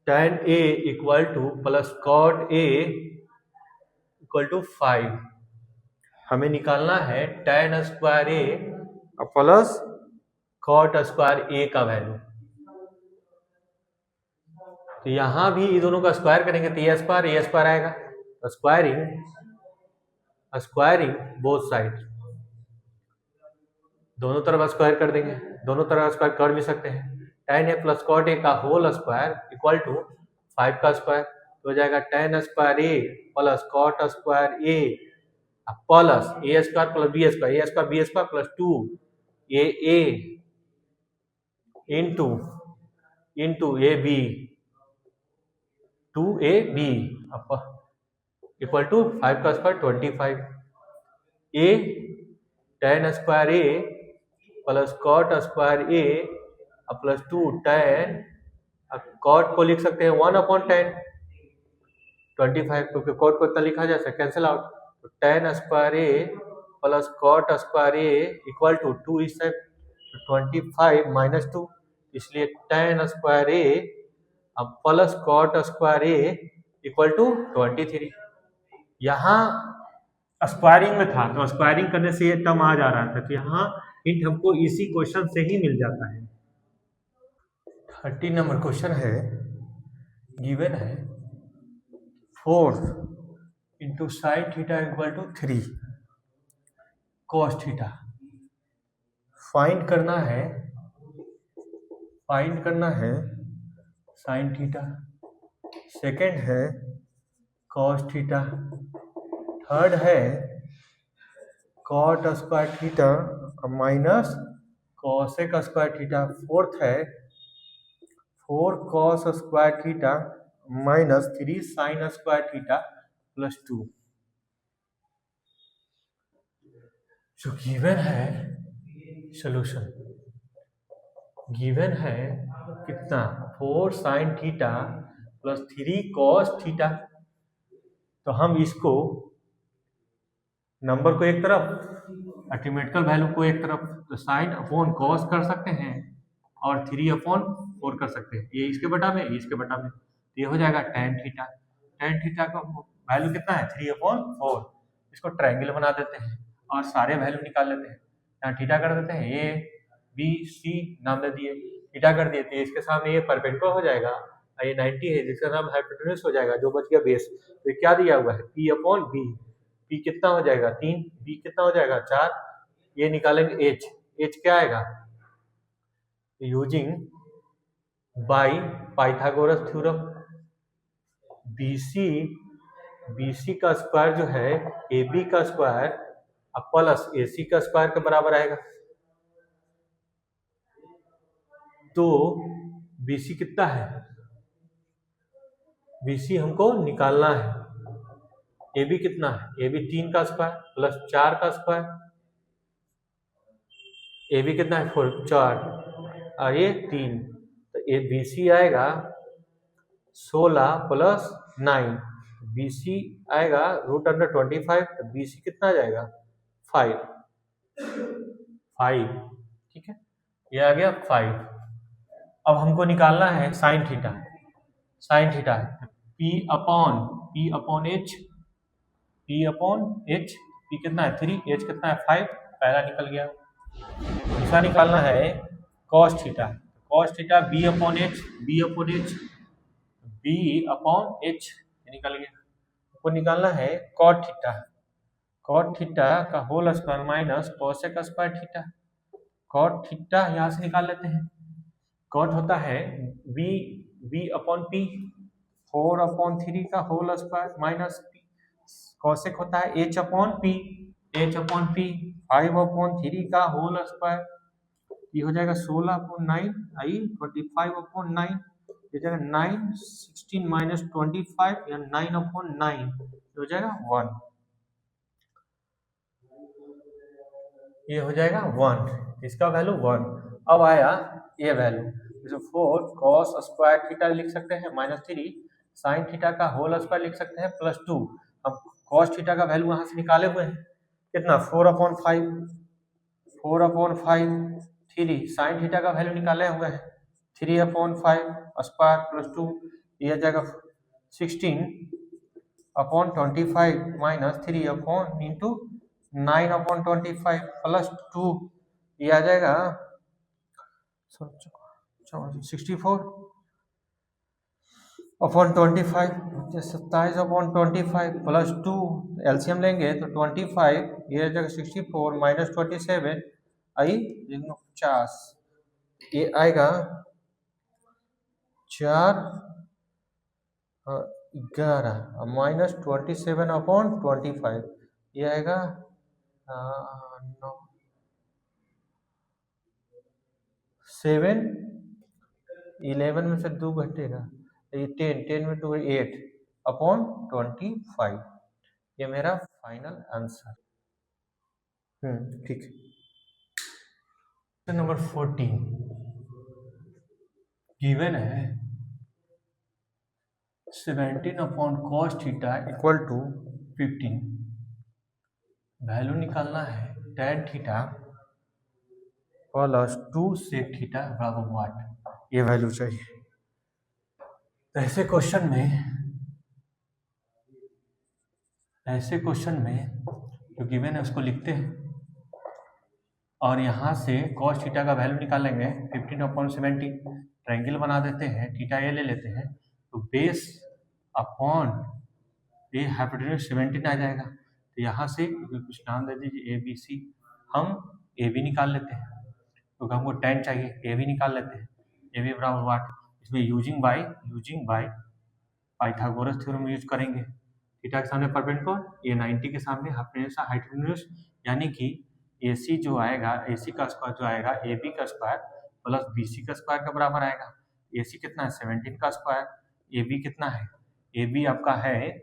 tan a equal to plus cot a equal to 5। हमें निकालना है tan square a plus cot square a का वैल्यू। तो यहां भी ये दोनों का स्क्वायर करेंगे तो a स्क्वायर आएगा, स्क्वायरिंग बोथ साइड, दोनों तरफ स्क्वायर कर देंगे, दोनों तरफ स्क्वायर कर भी सकते हैं। tan a plus cot a का होल स्क्वायर इक्वल टू 5 का स्क्वायर, तो हो जाएगा tan square a plus cot square a plus a square plus b square plus 2a into ab 2ab equal to 5 का square 25। a tan square a plus cot square a plus 2 tan, cot को लिख सकते हैं 1/10, 25, क्योंकि कॉट को इतना लिखा जा सकता है, कैंसिल आउट, तो tan square A plus cot square A equal to 2 इस साइड 25 माइनस 2, इसलिए tan स्क्वायर ए अब plus cot square A equal to 23। यहाँ स्क्वायरिंग में था तो स्क्वायरिंग करने से ये टर्म आ जा रहा था, तो यहाँ हिंट हमको इसी क्वेश्चन से ही मिल जाता है। 30 नंबर क्वेश्चन है, गिवन है 4 into sine theta equal to 3 cos theta. Find करना है साइन थीटा, सेकेंड है कॉस थीटा, थर्ड है cot square theta minus cosec square theta, fourth है 4 cos square theta minus 3 sine square theta plus 2। जो गिवन है सॉल्यूशन गिवन है कितना 4 sine theta plus 3 cos theta, तो हम इसको नंबर को एक तरफ अर्थमेटिकल वैल्यू को एक तरफ, तो साइन अपॉन कॉस कर सकते हैं और 3 अपॉन 4 कर सकते हैं, ये इसके बटा में, ये इसके बटा में, तो ये हो जाएगा tan थीटा। tan थीटा का वैल्यू कितना है 3 अपॉन 4, इसको ट्रायंगल बना देते हैं और सारे वैल्यू निकाल लेते हैं। यहाँ थीटा कर देते हैं, ए बी सी नाम दे दिए, थीटा कर दिए, तो इसके सामने ये परपेंडिकुलर हो जाएगा, ये 90 है जिसका नाम हाइपोटेन्यूज हो जाएगा, जो बच गया बेस। तो क्या दिया हुआ है P अपॉन बी, P कितना हो जाएगा 3, B कितना हो जाएगा 4, ये निकालेंगे H क्या आएगा, using by Pythagoras theorem BC का स्क्वायर जो है AB का स्क्वायर अब प्लस AC का स्क्वायर के बराबर आएगा, तो BC कितना है, BC हमको निकालना है, AB कितना है, AB 3 का स्क्वायर प्लस 4 का स्क्वायर, AB कितना है 4 और ये 3, तो ये BC आएगा 16 प्लस 9, BC आएगा रूट अंडर 25, तो BC कितना आ जाएगा 5, ठीक है, ये आ गया 5। अब हमको निकालना है साइन थीटा है P अपॉन H, P कितना है 3, H कितना है 5, पहला निकल गया। दूसरा निकालना है cos theta B upon H निकल गया। हमको निकालना है cot थीटा का whole square minus cosec square theta, cot theta यहाँ से निकाल लेते हैं, cot होता है B अपॉन P 4 अपॉन 3 का whole square minus P, cosec होता है H अपॉन P 5 अपॉन 3 का होल स्क्वायर, ये हो जाएगा 16 अपॉन 9 आई 25 अपॉन 9, ये जाएगा 9 16 माइनस 25 या 9 अपॉन 9, ये हो जाएगा 1, ये हो जाएगा 1, इसका वैल्यू 1। अब आया ये वैल्यू, जो 4 cos स्क्वायर थीटा लिख सकते हैं माइनस 3 साइन थीटा का होल स्क्वायर लिख सकते हैं प्लस 2। हम cos थीटा का वैल्यू वहां से निकाले हुए हैं कितना 4 अपॉन 5 3 साइन थीटा का वैल्यू निकाले हुए हैं 3 अपॉन 5 स्क्वायर प्लस 2, ये आ जाएगा 16 upon 25 minus 3 upon into 9 upon 25 plus 2, ये आ जाएगा 64 अपॉन 25, 27 अपॉन 25 प्लस 2, एलसीएम लेंगे तो 25, ये जगह 64 माइनस 27 आई 50, ये आएगा 4 11 माइनस 27 अपॉन 25, ये आएगा 7 11 में से 2 घटेगा, ये 10 में 2 8 अपॉन 25, ये मेरा फाइनल आंसर। ठीक है। नंबर 14 गिवन है 17/cos theta equal to 15। Value निकालना है tan theta plus 2 sec theta बराबर वाट, ये वैल्यू चाहिए। तो ऐसे क्वेश्चन में जो गिवन है उसको लिखते हैं और यहाँ से cos थीटा का वैल्यू निकालेंगे 15/70, ट्रायंगल बना देते हैं, थीटा ए ले लेते हैं, तो बेस अपॉन ये हाइपोटेन्यूज 17 आ जाएगा। तो यहाँ से कुछ नाम दे दीजिए ए बी सी, हम ए बी निकाल लेते हैं क्योंकि हमको tan चाहिए, ए बी निकाल लेते हैं, ए बी बराबर वाट। इसमें using by Pythagoras theorem use करेंगे। थीटा के सामने परपेंडिकुलर, ये 90 के सामने हाइपोटेन्यूज, यानी कि ए सी जो आएगा, ए सी का स्क्वायर जो आएगा ए बी का स्क्वायर प्लस बी सी का स्क्वायर के बराबर आएगा। ए सी कितना है 17 का स्क्वायर, ए बी कितना है, ए बी आपका है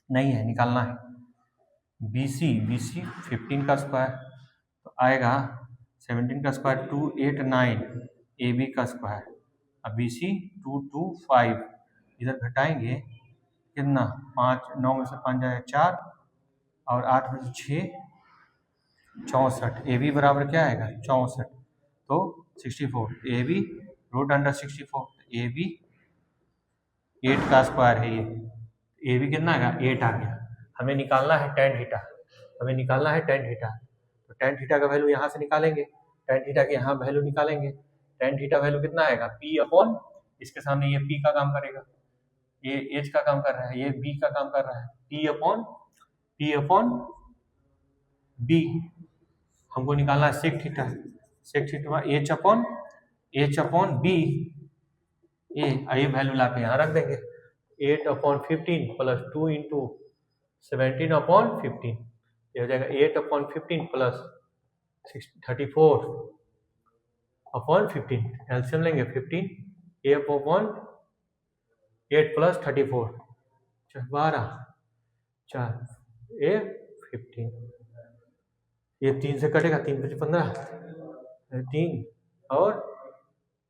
नहीं है, निकालना है, बी सी 15 का स्क्वायर तो आएगा 17 का स्क्वायर 289 ए बी का स्क्वायर, अब बी सी 225, इधर घटाएंगे कितना 5, 9 में से 5 जाएगा 4 और 8 में से 6 64, ए बी बराबर क्या आएगा 64, तो 64, A B root under 64, A B 8 का स्क्वायर है, ये ए बी कितना आएगा 8 आ गया। हमें निकालना है tan थीटा, तो tan थीटा का वैल्यू यहाँ से निकालेंगे, tan थीटा के यहाँ वैल्यू निकालेंगे, tan थीटा वैल्यू कितना आएगा p अपॉन, इसके सामने ये p का काम करेगा, ये h का काम कर रहा है, ये b का काम कर रहा है, p अपॉन b। हमको निकालना है sec theta h upon b, ये वैल्यू ला के यहाँ रख देंगे, 8/15 प्लस 2 इंटू 17/15, ये हो जाएगा 8/15 प्लस 34/15, एलसीएम लेंगे 15, 8 प्लस 34 12, 4 ए 15, ये 3 से कटेगा, 3 5 15, 3 और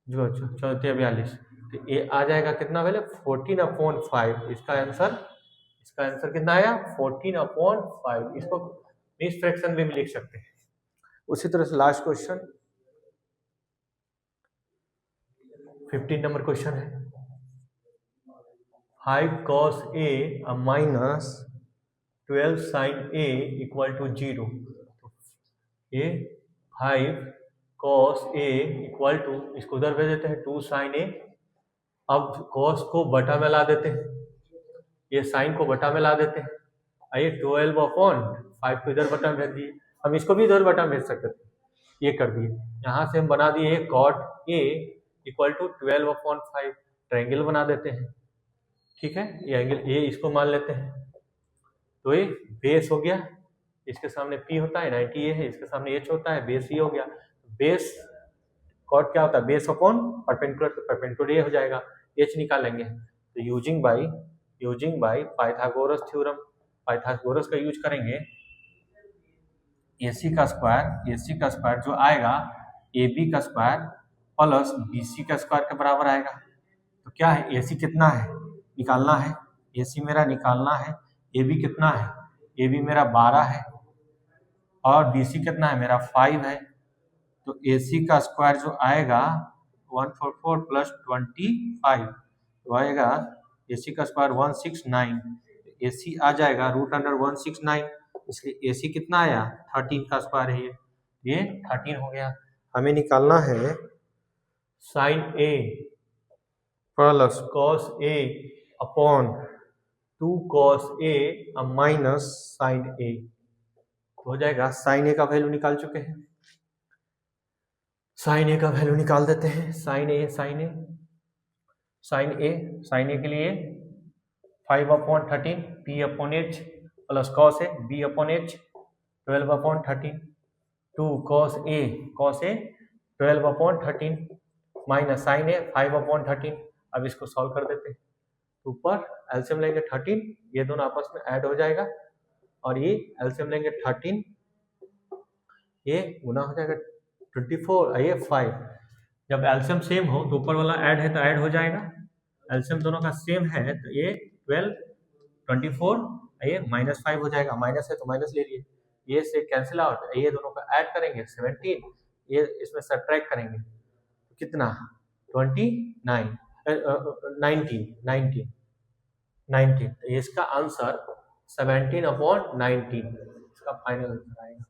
जो 44, तो ये आ जाएगा कितना वैल्यू 14/5। इसका आंसर कितना आया 14/5। इसको मिक्स फ्रैक्शन में भी लिख सकते हैं। उसी तरह से लास्ट क्वेश्चन 15 नंबर क्वेश्चन है, 5 cos a minus 12 sin a equal to 0। ये 5 cos a इक्वल टू, इसको उधर भेज देते हैं 2 sin a, अब cos को बटा में ला देते हैं, ये sin को बटा में ला देते हैं, ये 12/5 को इधर बटा में भेज दिए, हम इसको भी इधर बटा में भेज सकते थे, ये कर दिए। यहाँ से हम बना दिए cot a equal to 12/5, triangle बना देते हैं, ठीक है, ये एंगल ए इसको मान लेते हैं, तो ये बेस हो गया, इसके सामने p होता है 90 ये है, इसके सामने h होता है, बेस ये हो गया। बेस कॉट क्या होता है बेस अपॉन परपेंडिकुलर, तो परपेंडिकुलर ये हो जाएगा, h निकालेंगे, तो using by Pythagoras theorem, Pythagoras का यूज करेंगे, AC का स्क्वायर जो आएगा AB का स्क्वायर प्लस BC का स्क्वायर के बराबर आएगा। तो क्या है AC कितना है निकालना है, AC मेरा निकालना है, AB कितना है, AB मेरा 12 है और BC कितना है मेरा 5 है, तो AC का स्क्वायर जो आएगा 144 प्लस 25 तो आएगा AC का स्क्वायर 169, AC आ जाएगा रूट अंडर 169, इसलिए AC कितना आया 13 का स्क्वायर है, ये 13 हो गया। हमें निकालना है sine A plus cos A upon 2 cos A minus sine A हो जाएगा। साइन A का वैल्यू निकाल चुके हैं, साइन A का वैल्यू निकाल देते हैं, साइन A के लिए 5/13 P/H plus cos A B/H 12/13, 2 cos A 12/13 minus sine A 5/13। अब इसको सॉल्व कर देते हैं, ऊपर एलसीएम लेंगे 13, ये दोनों आपस में ऐड हो जाएगा और ये एलसीएम लेंगे 13, ये गुना हो जाएगा 24, ये 5, जब एलसीएम सेम हो तो ऊपर वाला ऐड है तो ऐड हो जाएगा एलसीएम दोनों का सेम है तो ये 12 24, ये -5 हो जाएगा, माइनस है तो माइनस ले लिए, ये से कैंसिल आउट, ये दोनों का ऐड करेंगे 17, ये इसमें सब्ट्रैक्ट करेंगे कितना 29 19 19, इसका आंसर 17/19 इसका फाइनल आंसर आएगा।